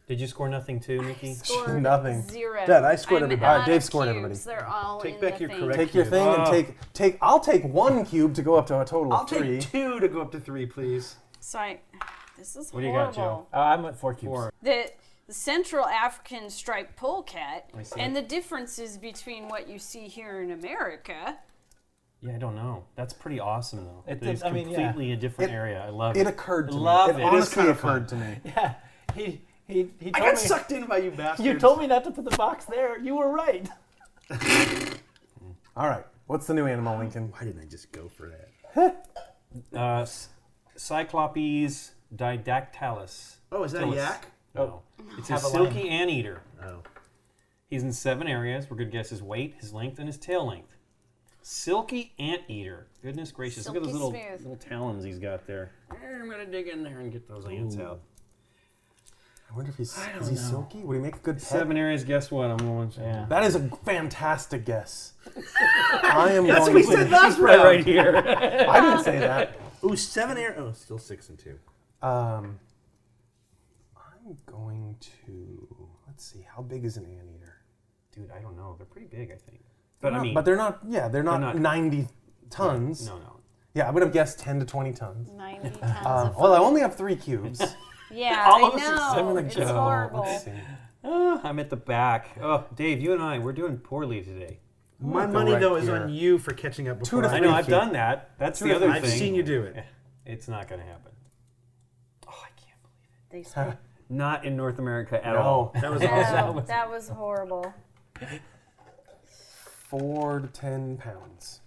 Did you score nothing too, Nikki? Scored Nothing. 0. Dad, I scored I'm everybody. out All right, Dave of scored cubes. everybody. They're all Take in back the your thing. correct Take your cube. thing and Oh. take. I'll take 1 cube to go up to a total I'll of 3. take 2 to go up to 3, please. So this is What do you horrible. got, Joe? I'm at 4 cubes. 4. The Central African striped polecat, I see. and the differences between what you see here in America. Yeah, I don't know. That's pretty awesome, though. It It's did- I mean, yeah. completely a different area. I love It it. occurred to Love me. it. It It is honestly kinda fun. occurred to me. Yeah, he I told got me. sucked in by you bastards. You told me not to put the box there. You were right. All right. What's the new animal, Lincoln? Why didn't I just go for that? Cyclopes didactylus. Oh, is that a Tillis. yak? No. It's a Have a silky anteater. Oh. He's in 7 areas. We're going to guess his weight, his length, and his tail length. Silky anteater. Goodness gracious. Look at those Silky little, smooth. little talons he's got there. I'm going to dig in there and get those ants out. I wonder if he's is he silky? Would he make a good pet? 7 areas. Guess what? I'm going to. Yeah. That is a fantastic guess. I am That's going what we to. said last Right, round. right here. I didn't say that. Ooh, 7 air. Oh, still 6 and 2. I'm going to. Let's see. How big is an anteater? Dude, I don't know. They're pretty big, I think. But I mean, but they're not. Yeah, they're not not- 90 tons. no. Yeah, I would have guessed 10 to 20 tons. 90 tons of Well, I only have 3 cubes. Yeah, All I of us are know. similar, It's Joe. horrible. Let's see. I'm at the back. Oh, Dave, you and I, we're doing poorly today. My go money, right though, is here. on you for catching up before to I I three know, I've feet. done that. That's the other I've thing. seen you do it. It's not going to happen. Oh, I can't believe They say. it. Not in North America at No. all. That was awesome. No, that was horrible. 4 to 10 pounds.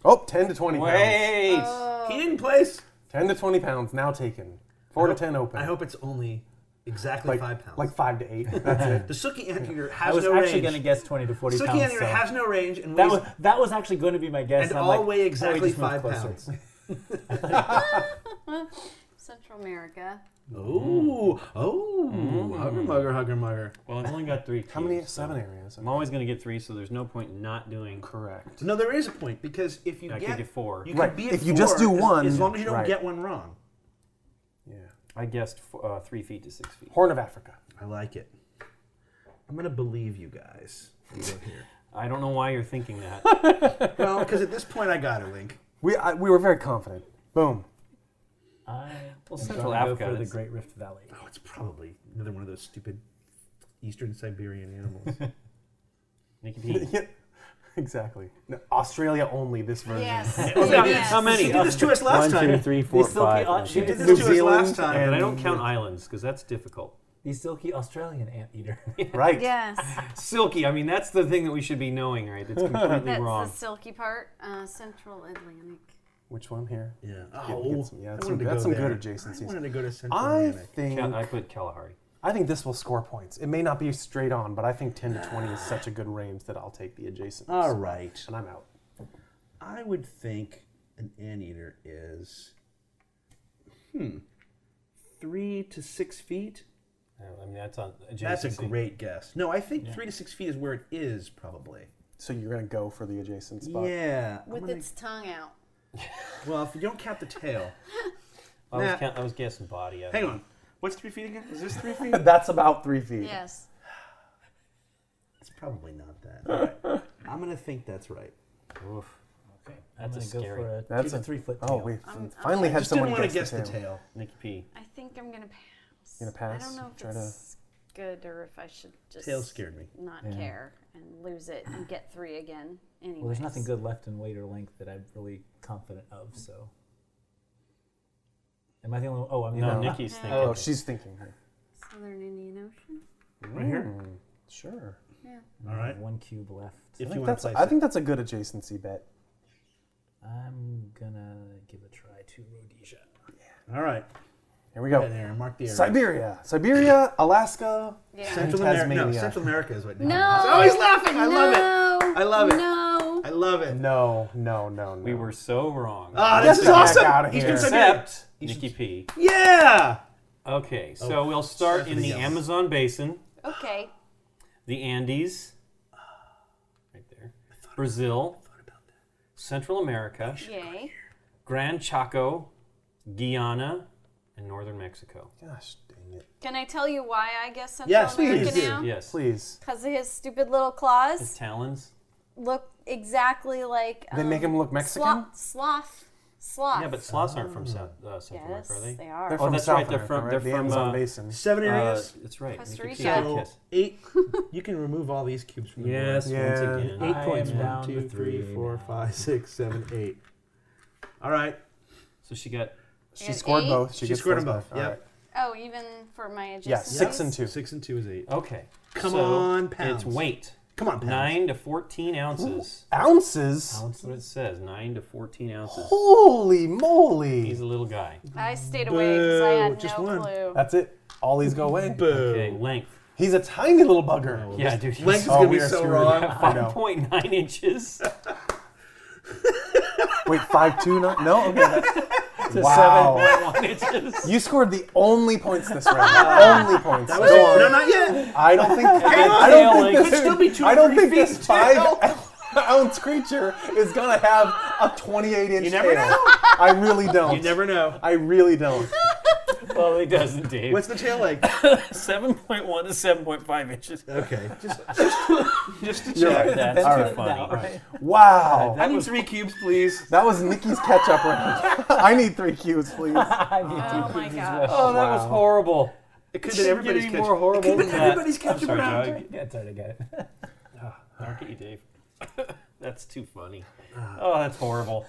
Oh, 10 to 20 pounds. Wait. He didn't place. 10 to 20 pounds, now taken. 4 to 10 open. I hope it's only exactly like 5 pounds. Like 5 to 8. That's it. the Silky Anteater I has was no actually range. going to guess 20 to 40 Silky pounds. Anteater So has no range and weighs, that was actually going to be my guess. and I'm all like, weigh oh, exactly just move 5 closer. pounds. Central America. Ooh, hugger mugger. Well, I've only got 3 How many? cubes, 7 so areas. I'm always going to get 3, so there's no point in not doing. Correct. No, there is a point because if you I could get 4. you Right, could be at if you just 4 do one, as long as you don't right. get one wrong. Yeah. I guessed 3 feet to 6 feet. Horn of Africa. I like it. I'm gonna believe you guys. You go here. I don't know why you're thinking that. Well, because at this point I got it, Link. We were very confident. Boom. I Well, am Central gonna Africa, go for the that's- Great Rift Valley. Oh, it's probably another one of those stupid Eastern Siberian animals. Nikki P. Yeah, exactly. No, Australia only, this version. Yes. How many? She did this to us last 1, time. 2, 3, 4, These silky 5. She did New this to us Zealand last time. But I don't count islands because that's difficult. The silky Australian anteater. Right. Yes. Silky. I mean, that's the thing that we should be knowing, right? It's completely That's wrong. the silky part. Central Atlantic. Which one here? Yeah. Get some, yeah, I that's wanted to that's go some there. good adjacencies. I wanted to go to Central I Atlantic. think I put Kalahari. I think this will score points. It may not be straight on, but I think 10 to 20 is such a good range that I'll take the adjacent. All right. And I'm out. I would think an anteater is 3 to 6 feet. I mean, that's on adjacency. That's a great guess. No, I think 3 to 6 feet is where it is probably. So you're going to go for the adjacent spot? Yeah. I'm With gonna- its tongue out. Well, if you don't count the tail. I was guessing body. Hang on. What's 3 feet again? Is this 3 feet? That's about 3 feet. Yes. It's probably not that. All right. I'm going to think that's right. Oof. Okay, That's I'm a gonna go scary- for a That's 2 to 3 foot Oh, tail. we I'm finally had Just didn't someone want to guess guess the the tail. tail. Nikki P. I think I'm going to pass. You're gonna pass? I don't know if Try to- it's good or if I should just Tail scared me. not Yeah. care and lose it and get 3 again. Anyways. Well, there's nothing good left in weight or length that I'm really confident of, so. Am I the only one? Oh, I'm the No, only one. Nikki's thinking. Oh, she's thinking here. Southern Indian Ocean? Right here? Sure. Yeah. All right. 1 cube left. If I you think, want that's, to place I it. think that's a good adjacency bet. I'm gonna give a try to Rhodesia. All right. Here we Go go. ahead, Aaron. Mark the area. Siberia, Alaska, Yeah. Central America. No, Tasmania. Central America is what. No. Oh, he's laughing. I love it. No. I love it. No. I love it. No. We were so wrong. Ah, Get this is the heck awesome. outta He's here. been so good. Except Nikki P. Yeah. Okay, so we'll start in the yellow. Amazon basin, Okay. the Andes, right there, Brazil, Central America, Yay. Gran Chaco, Guyana, and northern Mexico. Gosh dang it. Can I tell you why I guess Central Yes, America please do. now? Yes. Please. Because of his stupid little His claws talons. look exactly like. They make him look Mexican? Sloth. Yeah, but sloths aren't from Central Yes, America, are they? they are. They're Oh, from that's South right, they're America, from- right? they're the from, Amazon Basin. 7 areas. That's right. Costa Nikki P. Rica. So Yes. 8. You can remove all these cubes from the Yes, board. Yeah. once again. 8 I points. am 1, down to 2, 3, 3 4, now. 5, 6, 7, 8. All right. So she got She And scored 8? both. She gets scored those them both, back. yep. All right. Oh, even for my adjacent. Yeah, 6 and 2. 6 and 2 is 8. okay. Come so on, pounds. It's weight. Come on, pounds. 9 to 14 ounces. Ounces? That's what it says. 9 to 14 ounces. Holy moly. He's a little guy. I stayed away because I had Boo, just no one. clue. That's it. All these go away. Boo. Okay, length. He's a tiny little bugger. Yeah, dude. Length is Oh, going to we be are so screwed. wrong. I know. 5.9 inches. Wait, 5'2"? No? Okay. to Wow. 7.1 inches. You scored the only points this round. Only points. That was Go on. No, not yet. I don't think. on. I don't think Could this. still be 2 I or don't 3 think this feet 5-ounce creature is gonna have a 28-inch You never tail. know. I really don't. You never know. I really don't. Well, he doesn't, Dave. What's the tail like? 7.1 to 7.5 inches. Okay. Just to You're check. right. That's All too right. funny. Now, right? Wow. I need 3 cubes, please. That was Nikki's catch-up round. I need 3 cubes, please. I need Oh 2 my cubes gosh. as well. Oh, that was horrible. It could have been everybody's Getting catch. more horrible It could have than been that. everybody's catch I'm sorry, round. Doug. Yeah, it's hard to get it. Look at you, Dave. That's too funny. Oh, that's horrible.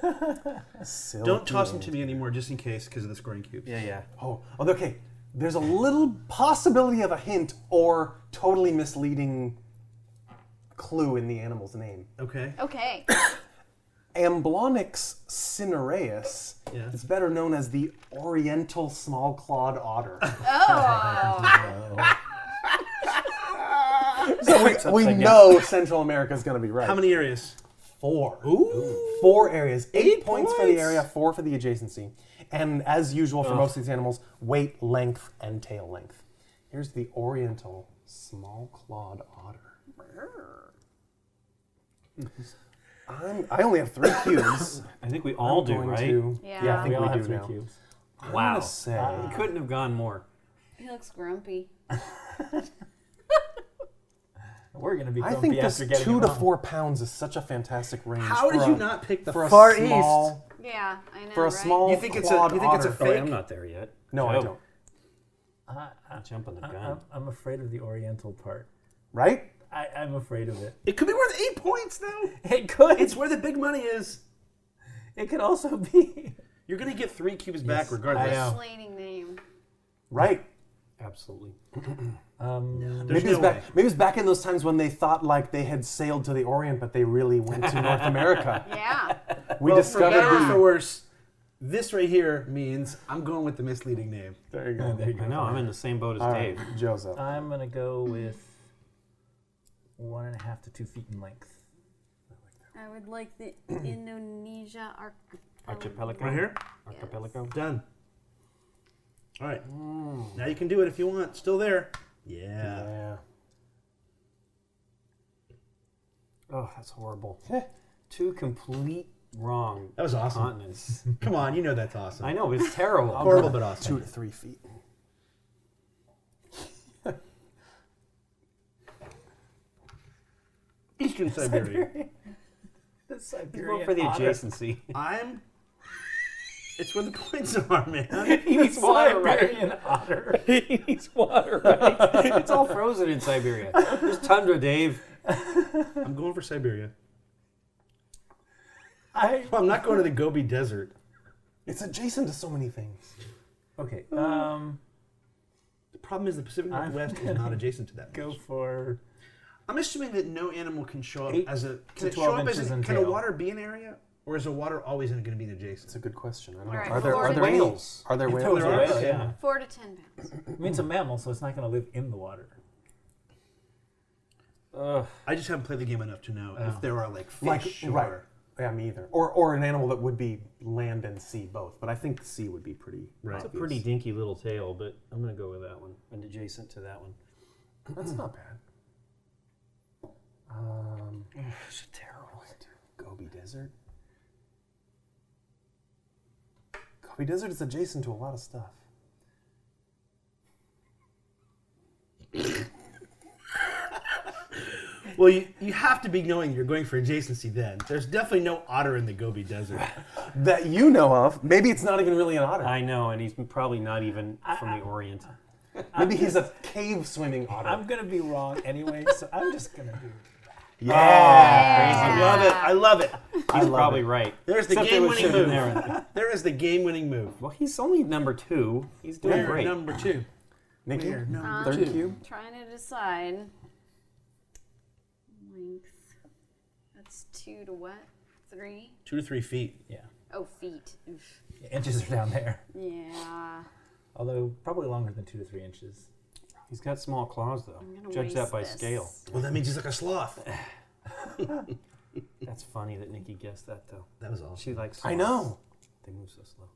Silky. Don't toss them to me anymore, just in case, because of the scoring cubes. Yeah. Oh, okay. There's a little possibility of a hint or totally misleading clue in the animal's name. Okay. Okay. Amblonyx cinereus Yeah. is better known as the Oriental small-clawed otter. Oh. So we know Central America is going to be right. How many areas? 4. Ooh. 4 areas. 8 points for the points. area, 4 for the adjacency. And as usual for most of these animals, weight, length, and tail length. Here's the Oriental small-clawed otter. I only have 3 cubes. I think we all do, Going right? to- Yeah. I think We we, all have do 3 now. cubes. I'm Wow. gonna say We couldn't have gone more. He looks grumpy. We're going to be I grumpy think this after getting 2 it to wrong. 4 pounds is such a fantastic range. How for did a- you not pick the for a Far small, East? Yeah, I know. For a right? small You think it's a clawed fake? Oh, wait, Fake? I'm not there yet. No, I Joe, don't. Jumping the gun. I'm afraid of the Oriental part. Right? I'm afraid of it. It could be worth 8 points, though. It could. It's where the big money is. It could also be. You're going to get 3 cubes back Yes, regardless. I know. Misleading name. Right. Absolutely. There's no way. Maybe it's back in those times when they thought like they had sailed to the Orient, but they really went to North America. Yeah. We Well, discovered for better or the- for worse, this right here means I'm going with the misleading name. There you go. There you go. I know, I'm in the same boat as All Dave. right, Joe's up. I'm gonna go with 1.5 to 2 feet in length. I would like the Indonesia Archipelago. Right here? Archipelago. Done. All right. Now you can do it if you want. Still there. Yeah. Yeah. Oh, that's horrible. 2 complete wrong That was awesome. continents. Come on, you know that's awesome. I know, but it's terrible. Horrible, but awesome. 2 to 3 feet. Eastern Siberia. The He's Siberian going for the otter. adjacency. It's where the points are, man. He needs water, right? Siberian otter. He needs water, right? It's all frozen in Siberia. There's tundra, Dave. I'm going for Siberia. I Well, I'm not going to the Gobi Desert. It's adjacent to so many things. okay. The problem is the Pacific I'm Northwest is not adjacent to that. Go for I'm assuming that no animal can show up 8 as a. to Can it 12 show up as inches a, in Can a tail. water be an area, or is a water always going to be an adjacent? It's a good question. I don't Right, know. Are there Florida any whales. Are there If whales? there was a There are, whale, okay. yeah. 4 to 10 pounds. I mean, it's a mammal, so it's not going to live in the water. I just haven't played the game enough to know if there are like fish Like or. right. Yeah, me either. Or an animal that would be land and sea both. But I think sea would be pretty. Right. It's a obvious. pretty dinky little tail, but I'm going to go with that one. And adjacent to that one. That's not bad. It's terrible. Gobi Desert. Gobi Desert is adjacent to a lot of stuff. Well, you have to be knowing you're going for adjacency then. There's definitely no otter in the Gobi Desert. That you know of. Maybe it's not even really an otter. I know, and he's probably not even from the Orient. Maybe he's a cave swimming otter. I'm going to be wrong anyway, so I'm just going to do yeah. I love it. I love it. He's love probably it. right. There's the Except it was game-winning sitting move. there. There is the game-winning move. Well, he's only number 2. He's doing We're great. number 2. Nikki, We're number third 2. cube. Trying to decide. Length. That's 2 to what? 3? 2 to 3 feet. Yeah. Oh, feet. Oof. Inches are down there. Yeah. Although probably longer than 2 to 3 inches. He's got small claws, though. I'm gonna Judge that waste by this. scale. Well, that means he's like a sloth. That's funny that Nikki guessed that, though. That was awesome. She likes I sloths. know. They move so slow.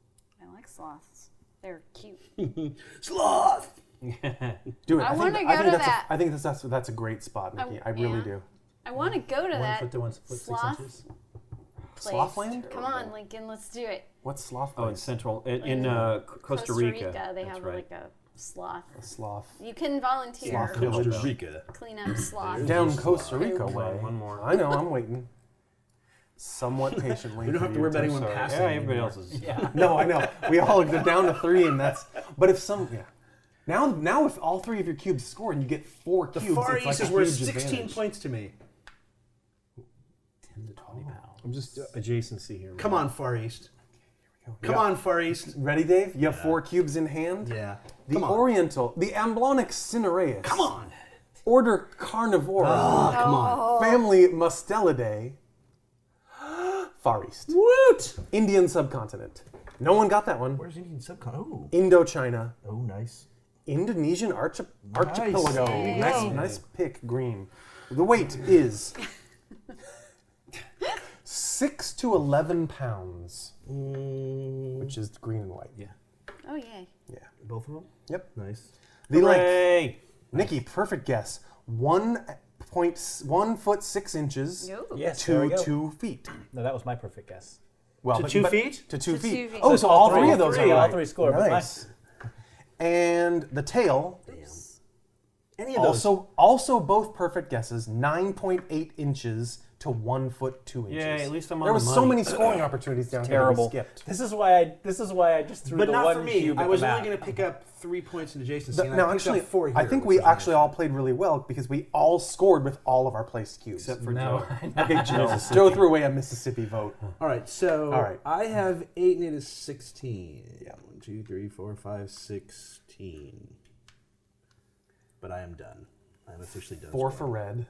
I like sloths. They're cute. Sloth! Do it. I think wanna th- go think to that's that. I think that's a great spot, Nikki. I really yeah. do. I want to go to 1 that foot to 1 foot 6 sloth inches. place. Slothland? Come on, Lincoln, let's do it. What's sloth? Oh, in place? Central, in Costa Rica. They That's have right. like a sloth. A sloth. You can volunteer. Sloth village. Costa Rica. Clean up sloth. Down Costa Rica Hold on, way. one more. I know. I'm waiting. Somewhat patiently. We don't for have to you worry about anyone say. passing. Yeah, everybody anymore. else is. Yeah. No, I know. We all go down to 3, and that's. But if some, yeah. Now if all 3 of your cubes score and you get 4 The cubes, Far it's like East a is worth huge 16 advantage. points to me. 10 to 20 pounds. I'm just adjacency here. Come on, Far East. Come Yeah. on, Far East. Ready, Dave? You have 4 cubes in hand. Yeah. The Come on. Oriental, the Amblonic Cinereus. Come on. Order Carnivora. Oh, come on. Family Mustelidae. Far East. Woot! Indian subcontinent. No one got that one. Where's Indian subcontinent? Indochina. Oh, nice. Indonesian archipelago. There you go. Nice pick, green. The weight is 6 to 11 pounds, which is green and white. Yeah. Oh, yay. Yeah. Both of them? Yep. Nice. The length. Hooray! Nikki, perfect guess. 1 foot 6 inches Ooh. Yes, there we to go. 2 feet. No, that was my perfect guess. Well, To 2 feet? To 2 To feet. 2 feet. Oh, so all 3 of All those three, are all right. 3 score, but Nice. And the tail, Any of those? also both perfect guesses. 9.8 inches to 1 foot 2 inches. Yay, at least I'm on There the was so money. many scoring opportunities down here terrible. that we skipped. This is why I just threw But the not one for me. cube I at was the only map. going to pick up 3 points in adjacency. and No, I picked actually, up 4 here. I think which we was actually nice. all played really well because we all scored with all of our placed cubes. Except for No. Joe. Okay, Joe threw away a Mississippi vote. All right, so All right. I have 8 and it is 16. Yeah. 1, 2, 3, 4, 5, 16. but I am done. I am officially done. 4 for red.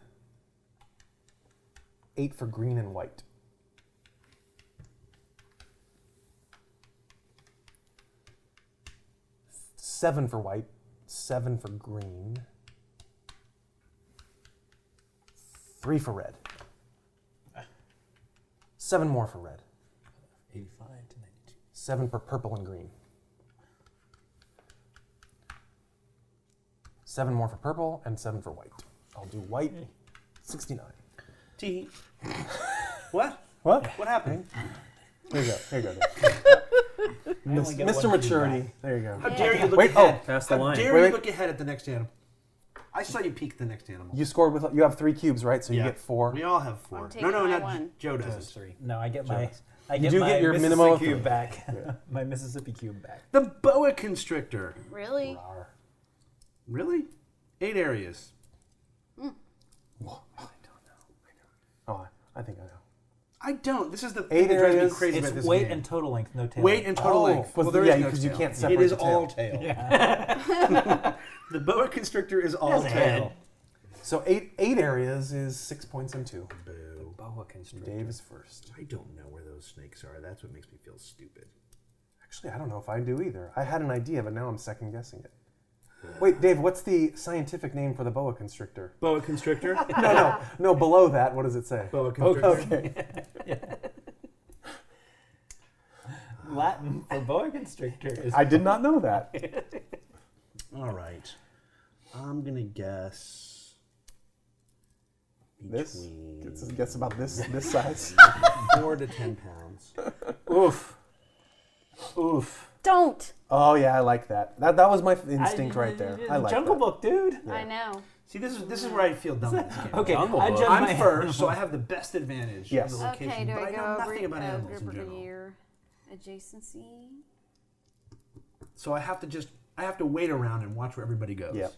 8 for green and white. 7 for white. 7 for green. 3 for red. 7 more for red. 85 to 92. 7 for purple and green. 7 more for purple and 7 for white. I'll do white. 69. T. What? What? What happened? Here you go. Here you go. only get Mr. one Maturity. feedback. There you go. How dare you look Wait, ahead? Pass the How line. dare Wait, you wait. look ahead at the next animal? I saw you peek the next animal. You scored with. You have 3 cubes, right? So you get 4. We all have 4. I'm taking No, my not one. Joe That's does. 3. No, I get my. I You get do my get your Mississippi minimum of cube 3. back. My Mississippi cube back. The boa constrictor. Really? Really? 8 areas. Oh, I think I know. I don't. This is the 8 thing that drives me areas. crazy It's about this weight game. and total length, no tail. Weight and total length. Well, there yeah, is no because you tail. can't It separate is the tail. all tail. The boa constrictor is all Has a head. tail. So 8 areas is 6 points and 2. Boo. Boa constrictor. Dave is first. I don't know where those snakes are. That's what makes me feel stupid. Actually, I don't know if I do either. I had an idea, but now I'm second guessing it. Wait, Dave, what's the scientific name for the boa constrictor? Boa constrictor? No, below that, what does it say? Boa constrictor. Okay. Latin for boa constrictor is. I did not know that. All right. I'm going to guess This? between Guess about this size. 4 to 10 pounds. Oof. Oof. Don't. Oh yeah, I like that. That was my instinct right there. I like Jungle that. Book, dude. I know. See, this is where I feel dumb in this game. Okay, Jungle I Book. judge I'm my first, so I have the best advantage Yes. of the location, Okay, do but I I go know over nothing about animals in over general. here? Adjacency. So I have to wait around and watch where everybody goes. Yeah.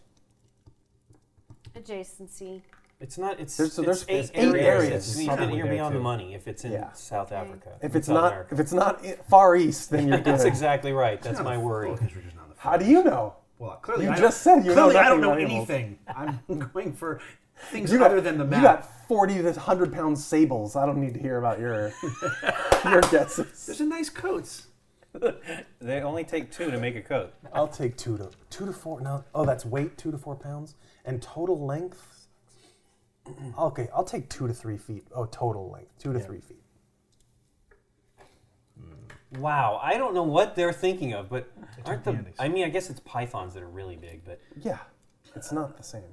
Adjacency. It's not. It's There's- so it's there's 8 8 areas. areas. It's Probably you're there beyond too. the money if it's in Yeah. South Africa. If in it's South not America. far east, then you're good. That's exactly right. That's It's not my a- worry. boa constrictor's not the How do you know? Well, clearly You I just said you know clearly I don't nothing know about animals. anything. I'm going for things You got- other than the map. You got 40 to 100 pound sables. I don't need to hear about your guesses. There's a nice coats. They only take 2 to make a coat. I'll take 2 to 4. No, oh, that's weight, 2 to 4 pounds, and total length. Okay, I'll take 2 to 3 feet. Oh, total length, 2 to 3 feet. Wow, I don't know what they're thinking of, but aren't the? gigantic. I mean, I guess it's pythons that are really big, but Yeah, it's not the same.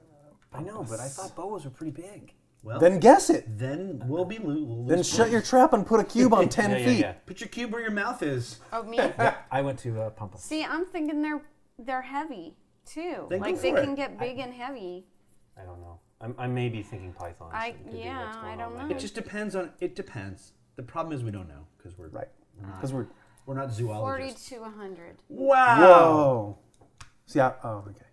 I know. But I thought boas were pretty big. Well, Then guess it. then we'll lose Then shut your trap and put a cube on 10 Yeah, feet. yeah. Put your cube where your mouth is. Oh, me? I went to Pampa. See, I'm thinking they're heavy too. Then Like go they for can it. get big and heavy. I don't know. I may be thinking pythons. I- It could be yeah, what's going I on don't in my know. head. It just depends on. It depends. The problem is we don't know because we're Right. not, Because we're. we're not 40 zoologists. to 100. Wow. Whoa. See, oh, okay.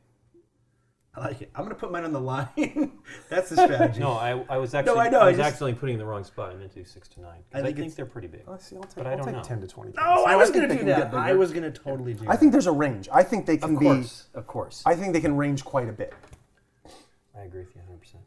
I like it. I'm gonna put mine on the line. That's the strategy. No, I was actually. I know, I I was just- accidentally putting the wrong spot. I meant to do 6 to 9. 'Cause I I think think it's- they're pretty big. Oh, see, I'll take, But I I'll don't take know. 10 to 20 Oh, pounds. I was think gonna they do can that. get bigger. I was gonna totally do that. I think there's a range. I think they can Of be. course, of course. I think they can range quite a bit. I agree with you 100%.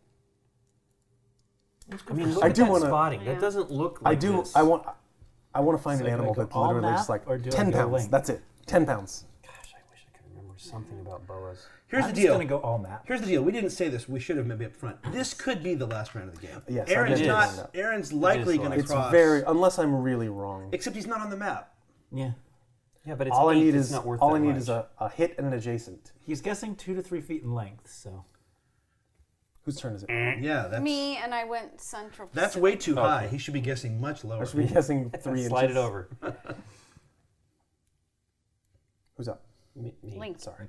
I I mean, look I at do that wanna- spotting. Yeah. That doesn't look like I do. this. I want to find So an do I animal go that's all literally map, just like or do I 10 go pounds. length? That's it. 10 pounds. Gosh, I wish I could remember something about boas. Here's I'm the just deal. gonna go all map. Here's the deal. We didn't say this. We should have maybe up front. This could be the last round of the game. Yes, I Aaron's did not. say that. Aaron's likely is going to It's cross. very unless I'm really wrong. Except he's not on the map. Yeah. Yeah, but it's All I 8, need it's is not worth all that I need much. is a hit and an adjacent. He's guessing 2 to 3 feet in length, so. Whose turn is it? Yeah, that's Me, and I went Central that's Pacific. way too high. He should be guessing much lower. I should be guessing 3 inches. Slide it over. Who's up? Me. Link. Sorry.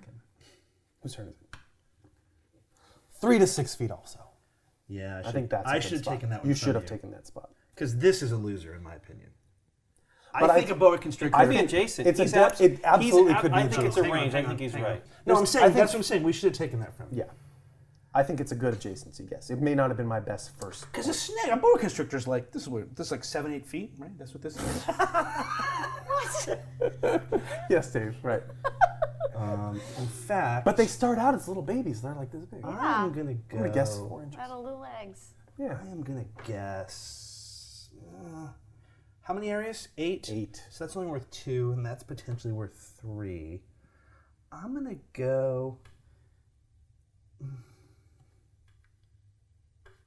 Whose turn is it? 3 to 6 feet also. Yeah, I think that's. I should have taken that one. You should have taken that spot. because this is a loser in my opinion. But I think a boa constrictor. I think adjacent. it's a He's depth- it absolutely could be I think it's a Hang on, range. hang I think on, he's hang on. right. No, I'm I saying think- that's what I'm saying. We should have taken that from. Yeah. I think it's a good adjacency, yes. It may not have been my best first. Because a snake, a boa constrictor is like this is like 7-8 feet, right? That's what this is. Yes, Dave, right. In fact, But they start out as little babies. They're like this big. I'm gonna I'm go. gonna guess 4 inches. Out of little eggs. Yeah. I am gonna guess. How many areas? 8. 8. So that's only worth 2, and that's potentially worth 3. I'm gonna go.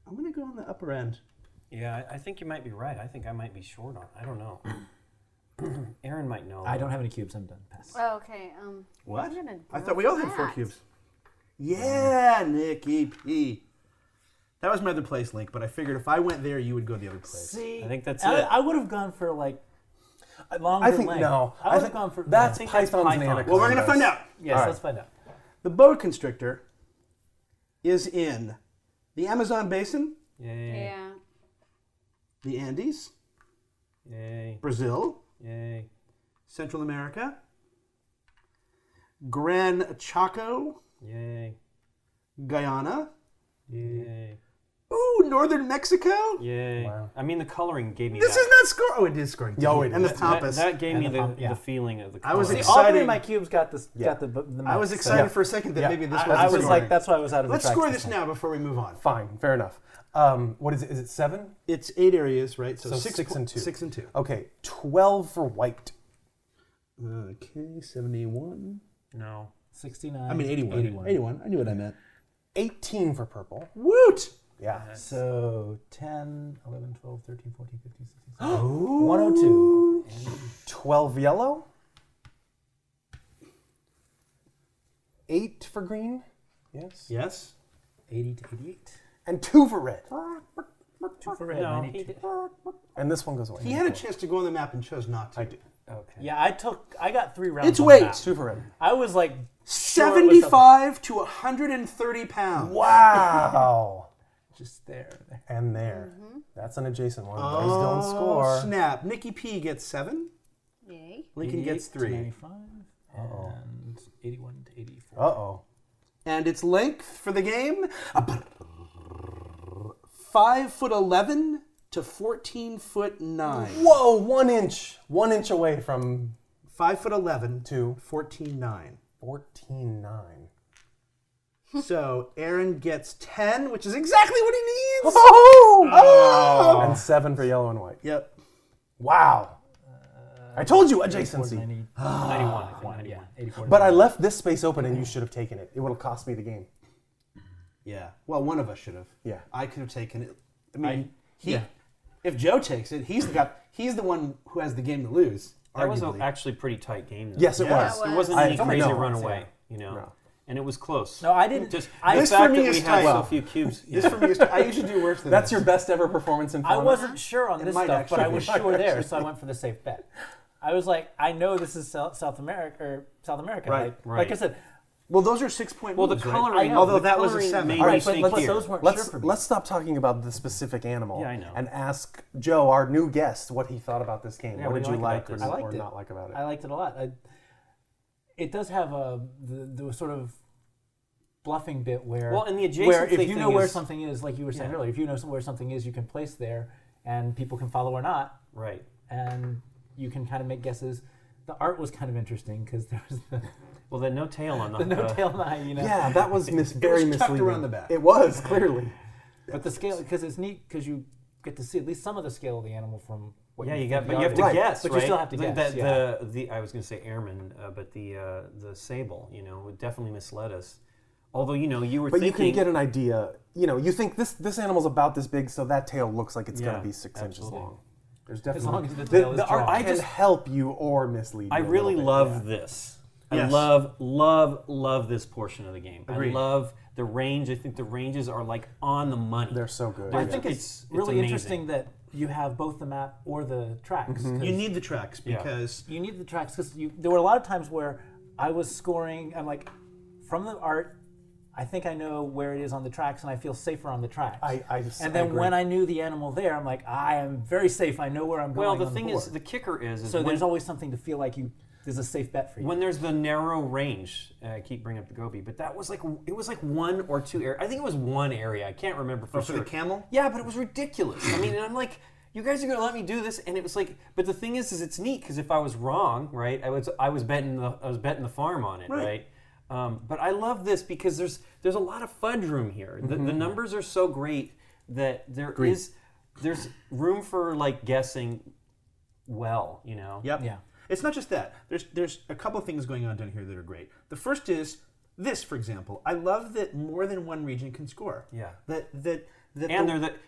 I'm gonna go on the upper end. Yeah, I think you might be right. I think I might be short on. I don't know. Aaron might know. I don't have any cubes. I'm done. Pass. Oh, okay. What? I'm gonna I go thought we all for had 4 that. cubes. Yeah, Nikki P. That was my other place, Link, but I figured if I went there, you would go the other place. See, I think that's I, it. I would have gone for like longer I think length. no. I would have gone for. That's I think that's pythons and python. anacondas. Well, we're gonna find out. Yes, All right. let's find out. The boa constrictor is in the Amazon basin, Yay. Yeah. the Andes, Yay. Brazil, Yay. Central America, Gran Chaco, Yay. Guyana, Yay. ooh, northern Mexico. Yay. Wow. I mean, the coloring gave me This that. is not score. Oh, it is scoring. Yo, it and the is. pampas. That gave And me the pump, yeah. the feeling of the I was coloring. See, all 3 excited. of my cubes got this. Yeah. Got the I was map, excited Yeah. for a second that Yeah. maybe this I wasn't was scoring. like, that's why I was out of the Let's tracks score this this time. now before we move on. Fine, fair enough. What is it? Is it 7? It's 8 areas, right? So 6 and 2. 6 and 2. Okay, 12 for white. Okay, 71. No. 69. I mean 81. 81. I knew what I meant. 18 for purple. Woot! Yeah. So 10, 11, 12, 13, 14, 15, 16, 17. Oh. 102. 12 yellow. 8 for green. Yes. Yes. 80 to 88. And 2 for red. 2 for red. No, 92. he did. And this one goes away. He had a chance to go on the map and chose not to. I did. Okay. Yeah, I got 3 rounds. It's on weight. that. 2 for red. I was like 75 to 130 pounds. Wow. just there. And there. That's an adjacent one. Those Oh, don't score. snap. Nikki P gets 7. Yay. Lincoln 88 gets to 3. 95 and 81 to 84. Uh-oh. And its length for the game 5'11" to 14'9". Whoa, 1 inch. 1 inch away from 5'11" to 14'9". 14.9. So Aaron gets 10, which is exactly what he needs. Oh! And 7 for yellow and white. Yep. Wow. I told you adjacency. 91. I think 91. Yeah, 84. But I left this space open and you should have taken it. It would have cost me the game. Yeah. Well, one of us should have. Yeah. I could have taken it. I mean, yeah. if Joe takes it, he's the one who has the game to lose. That was arguably. actually pretty tight game. Though. Yes, it Yeah. was. It There wasn't I- any crazy no, runaway, you know. No. And it was close. No, I didn't. Just I, the This fact for me that we is had tight. so few cubes. This for me is. I usually do worse than That's this. your best ever performance in I Fauna? wasn't sure on It this might stuff, but actually I was be. sure there, so I went for the safe bet. I was like, I know this is South America. Right, Like I said, Well, those are 6-point Well, the moves, right? coloring, know. Although the that was a coloring 7. made All me right, think but here. those weren't sure Let's for me. let's stop talking about the specific animal. Yeah, I know. And ask Joe, our new guest, what he thought about this game. Yeah, what what did do you you like like or, about this? I liked it. not like about it? I liked it a lot. It does have the sort of bluffing bit where, Well, and the where adjacency if you know thing where is- something is, like you were saying Yeah. earlier, if you know where something is, you can place there, and people can follow or not, Right. and you can kind of make guesses. The art was kind of interesting because there was Well, then no tail on the, the no-tail hyena. Yeah, that was very was tucked misleading. around the back. It was, clearly. But the scale, because it's neat, because you get to see at least some of the scale of the animal from what Yeah, you you think got, the but you have art to is. Right. guess, But right? you still have to guess, The I was going to say airman, but the sable, you know, definitely misled us. Although, you know, you were But you thinking. can get an idea. You know, you think this animal's about this big, so that tail looks like it's going Yeah, to be 6 inches absolutely. long. There's definitely long as the tail is art dry. can help you or mislead you. I a really little bit, love yeah. this. Yes. I love this portion of the game. Agreed. I love the range. I think the ranges are like on the money. They're so good. I yeah. think it's really amazing. interesting that you have both the map or the tracks. 'cause You need the tracks Yeah. because you need the tracks because there were a lot of times where I was scoring. I'm like, from the art, I think I know where it is on the tracks, and I feel safer on the tracks. And then when I knew the animal there, I'm like, I am very safe. I know where I'm going. Well, the on thing board. is, the kicker is so when, there's always something to feel like there's a safe bet for you. when there's the narrow range. I keep bringing up the Gobi, but that was like it was like 1 or 2 areas. I think it was 1 area. I can't remember for for sure. the camel. Yeah, but it was ridiculous. I mean, and I'm like, you guys are going to let me do this? And it was like, but the thing is it's neat because if I was wrong, right, I was betting the farm on it, right? But I love this because there's a lot of fudge room here. The numbers are so great that there's room for like guessing well, you know? Yep. Yeah. It's not just that. There's a couple of things going on down here that are great. The first is this, for example. I love that more than one region can score. Yeah. The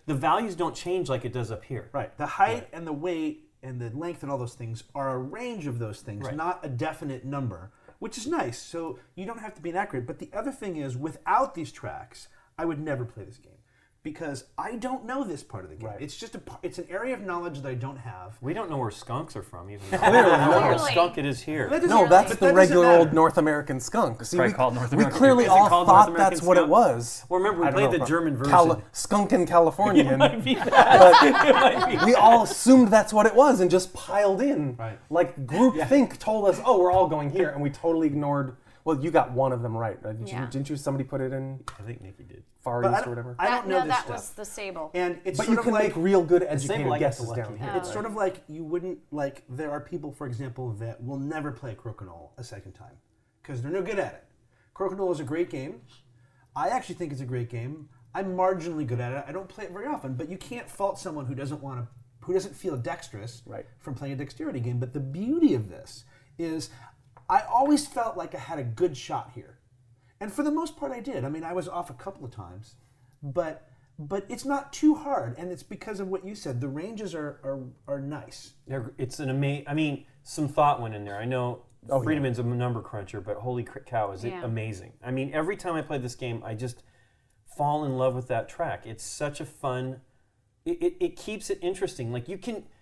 values don't change like it does up here. Right. The height and the weight and the length and all those things are a range of those things, not a definite number, which is nice. So you don't have to be inaccurate. But the other thing is, without these tracks, I would never play this game. Because I don't know this part of the game. Right. It's just it's an area of knowledge that I don't have. We don't know where skunks are from, even though we know what a skunk it is here. No, that's the regular old North American skunk. See, we clearly all thought that's what it was. Well, remember, we played the German version. Skunk in California. It might be that. We all assumed that's what it was and just piled in. Right. Like groupthink told us, oh, we're all going here, and we totally ignored. Well, you got one of them right. Didn't you? Somebody put it in? I think Nikki did. Far East or whatever. I don't know this that stuff. was the sable. And it's but sort you of can like, make real good educated guesses down here. It's sort of like you wouldn't like. There are people, for example, that will never play Crokinole a second time because they're no good at it. Crokinole is a great game. I actually think it's a great game. I'm marginally good at it. I don't play it very often, but you can't fault someone who doesn't feel dexterous from playing a dexterity game. But the beauty of this is, I always felt like I had a good shot here. And for the most part, I did. I mean, I was off a couple of times, but it's not too hard, and it's because of what you said. The ranges are nice. It's an amazing. I mean, some thought went in there. I know Friedemann's a number cruncher, but holy cow, is it amazing! I mean, every time I play this game, I just fall in love with that track. It's such a fun. It keeps it interesting. Like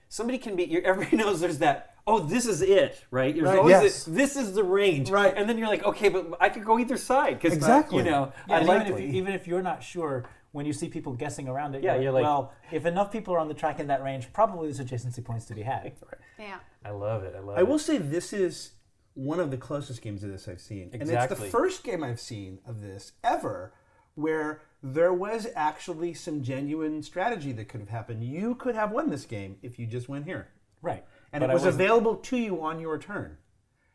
somebody can be. Everybody knows there's that. Oh, this is it, right? There's always this is the range, right? And then you're like, okay, but I could go either side because exactly, you know, even if you're not sure, when you see people guessing around it, you're like, well, if enough people are on the track in that range, probably there's adjacency points to be had. Right. Yeah, I love it. I will say this is one of the closest games of this I've seen, and it's the first game I've seen of this ever where there was actually some genuine strategy that could have happened. You could have won this game if you just went here, right? And it was available to you on your turn.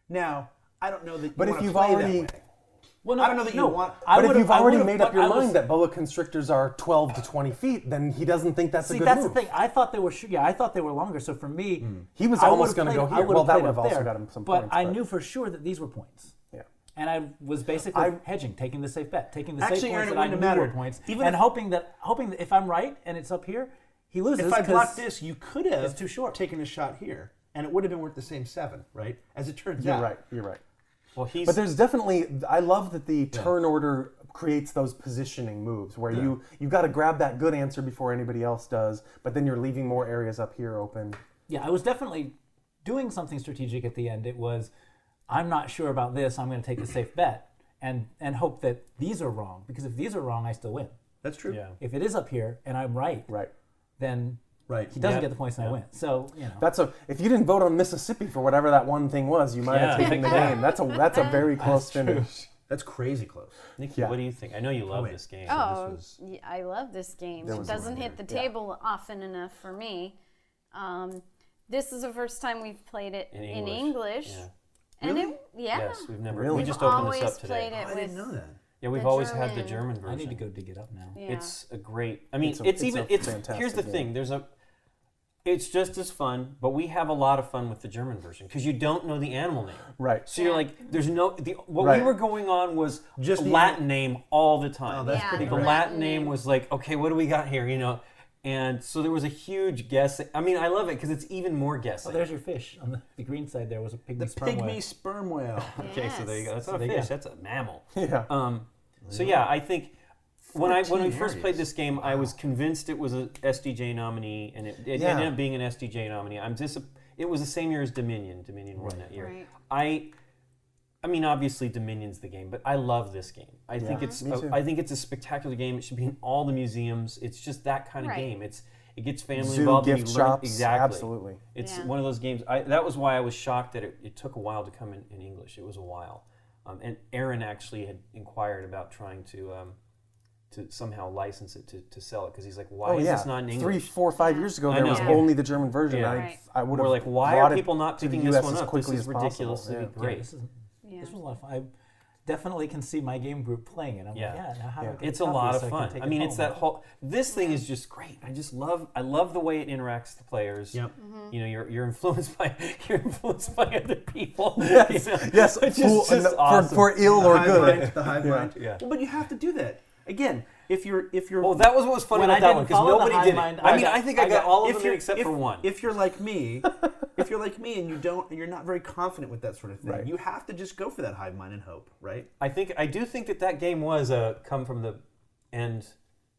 Now, I don't know that you want to play that way. Well, no, I don't know that you want... But if you've already made up your mind that boa constrictors are 12 to 20 feet, then he doesn't think that's a good move. See, that's the thing. I thought they were I thought they were longer, so for me... He was almost going to go here. Well, that would have also got him some points. But I knew for sure that these were points. Yeah. And I was basically hedging, taking the safe bet, taking the safe points Aaron, that I knew were points, and hoping that if I'm right and it's up here, he loses. If I blocked this, you could have it's too short. Taken a shot here. And it would have been worth the same 7, right? As it turns out. You're right. Well, but there's definitely, I love that the turn order creates those positioning moves where you've got to grab that good answer before anybody else does, but then you're leaving more areas up here open. Yeah, I was definitely doing something strategic at the end. It was, I'm not sure about this, I'm going to take the safe bet and hope that these are wrong, because if these are wrong, I still win. That's true. Yeah. If it is up here and I'm right, then... He doesn't get the points and I win. So, you know. If you didn't vote on Mississippi for whatever that one thing was, you might have taken the game. That's a very close finish. That's crazy close. Nikki, what do you think? I know you love this game. Oh, I love this game. It doesn't hit the table often enough for me. This is the first time we've played it in English. Yeah. And really? Yes, we've never. Really? We just opened this up today. Played it I didn't know that. Yeah, we've always had the German version. I need to go dig it up now. Yeah. It's a great. I mean, it's here's the thing. It's just as fun, but we have a lot of fun with the German version because you don't know the animal name. Right. So you're like, there's no. What we were going on was just Latin name all the time. Oh, that's pretty The Latin name was like, okay, what do we got here? You know. And so there was a huge guess. I mean, I love it because it's even more guessing. Oh, there's your fish. On the green side there was a pygmy sperm whale. Pygmy sperm whale. Okay, so there you go. That's not a fish. That's a mammal. Yeah. So yeah, I think when we first played this game, I was convinced it was a SDJ nominee, and it ended up being an SDJ nominee. It was the same year as Dominion. Dominion won that year. Right. I mean, obviously Dominion's the game, but I love this game. I think it's a spectacular game. It should be in all the museums. It's just that kind of game. It gets family involved. Gift shops. Exactly. Absolutely. It's one of those games. That was why I was shocked that it took a while to come in English. It was a while. And Aaron actually had inquired about trying to to somehow license it to sell it because he's like, why is this not in English? 3, 4, 5 years ago, I there know. was only the German version. Yeah. I would have. We're like, why are people not picking this one up? This is ridiculous. Yeah. Great. This was a lot of fun. I definitely can see my game group playing it. I'm like, now how do I get it's a copy lot so of I can fun. take I it mean, it's home? that whole. This thing is just great. I love the way it interacts with the players. Yep. You know, you're influenced by other people. Yes, You know? yes, It's just awesome. for ill or good. The hive mind. Yeah. Well, but you have to do that. Again, if you're Well, that was what was funny When about I that didn't one because follow the nobody hive did it. mind, I mean, I think I got all of them except for one. If you're like me, and you're not very confident with that sort of thing, Right. you have to just go for that hive mind and hope, right? I do think that game was a come from the end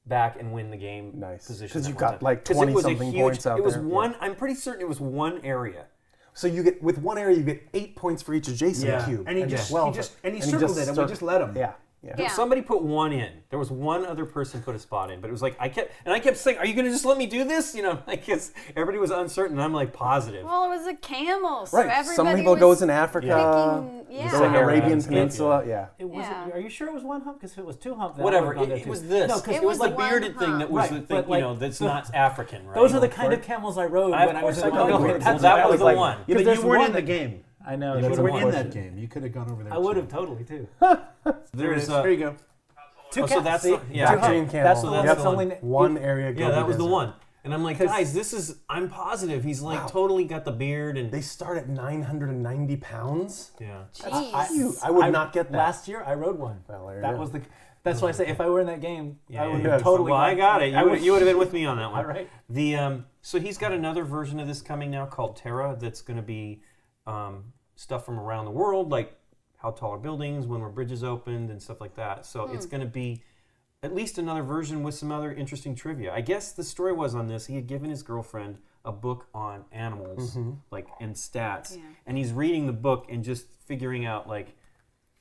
back and win the game Nice. position. 'Cause that you've one got, time. like, 'Cause 20-something points out It was there. one. Yeah. I'm pretty certain it was one area. So you get with one area, you get 8 points for each adjacent cube, and he just 12 he circled it, and we just let him. Yeah. Yeah. Somebody put one in. There was one other person put a spot in, but it was like I kept saying, "Are you going to just let me do this?" You know, like 'cause everybody was uncertain, and I'm like positive. Well, it was a camel, so Right. everybody Some people was goes in Africa, picking, go in the Yeah. Arabian Yeah. Peninsula. Yeah. It was. Yeah. Are you sure it was one hump? Because if it was two hump, then Whatever. I would have gone there It too. was this. No, 'cause it it was was the one bearded thing that was Right, the thing. but, like, That's not African, right? Those are the kind of camels I rode Of when I was course in I know. Illinois. Well, That's that what I was the like. one. Yeah, but there's you weren't one in the that- game. I know. You That's were in that unfortunate. game. You could have gone over there. I would have totally too. There's There you go. Two Oh, so cats. that's See? the- yeah. Two hump. Dream camel. That's the So one. that's That's the only One area. yeah, that was the desert. one. And I'm like, guys, I'm positive he's like totally got the beard and They start at 990 pounds. yeah. Jeez. I would not get that. Last year I rode one. Well, there you That go. was the. That's why I say if I were in that game, I would yeah. have totally. Well, I got it. You would have been with me on that one. All right. The so he's got another version of this coming now called Terra. That's going to be stuff from around the world, like how tall are buildings, when were bridges opened, and stuff like that. So it's going to be at least another version with some other interesting trivia. I guess the story was on this. He had given his girlfriend a book on animals, like and stats, and he's reading the book and just figuring out like,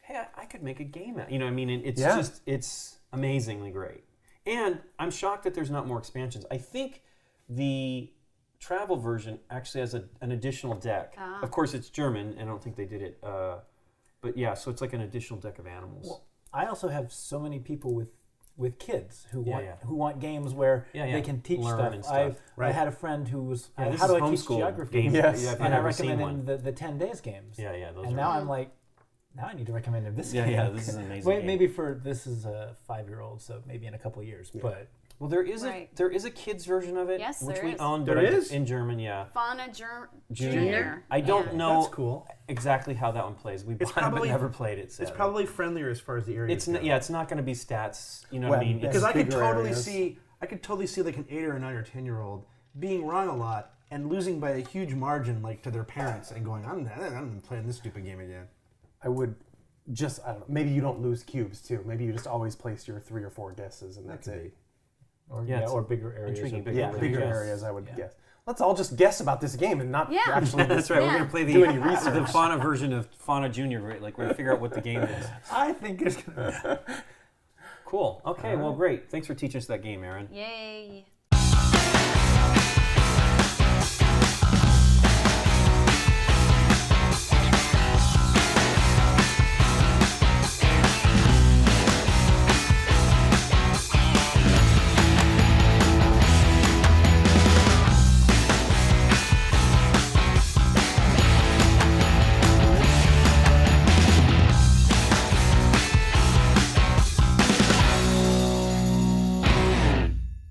hey, I could make a game out. You know what I mean? And it's amazingly great. And I'm shocked that there's not more expansions. I think the travel version actually has an additional deck. Of course, it's German, and I don't think they did it. But yeah, so it's like an additional deck of animals. Well, I also have so many people with kids who Yeah, want yeah. who want games where Yeah, yeah. they can teach Learn stuff. and stuff. I had a friend who was Yeah, this how do is I teach homeschool geography? game. Yes. Yeah, if you've And I never seen recommended one. the 10 days games. Yeah, yeah, those And are now great. I'm like, now I need to recommend him this Yeah, game. yeah, this is an amazing Wait, game. maybe this is a 5-year-old, so maybe in a couple of years. But Well, there is Right. a kids version of it, Yes, which there we is. own, There but is? in German, yeah. Fauna Junior. Junior. I don't Yeah. know That's cool. exactly how that one plays. We bought it, but probably- never played it. It's sadly. probably friendlier as far as the area. It's it's not going to be stats. You know what I Well, mean? yeah. Because I could bigger totally areas. see, like an 8 or a 9 or 10-year-old being wrong a lot and losing by a huge margin, like to their parents, and going, I'm playing this stupid game again. I would just, I don't know, maybe you don't lose cubes too. Maybe you just always place your 3 or 4 guesses and that's it. or Yeah, it's or bigger areas. intriguing, or bigger Yeah, areas. bigger Yes. areas I would guess. Let's all just guess about this game and not Yeah. actually That's right. We're Yeah. going to play do any research. the Fauna version of Fauna Junior. Right? Like we're going to figure out what the game is. I think it's gonna. Cool. Okay. Well, great. Thanks for teaching us that game, Aaron. Yay.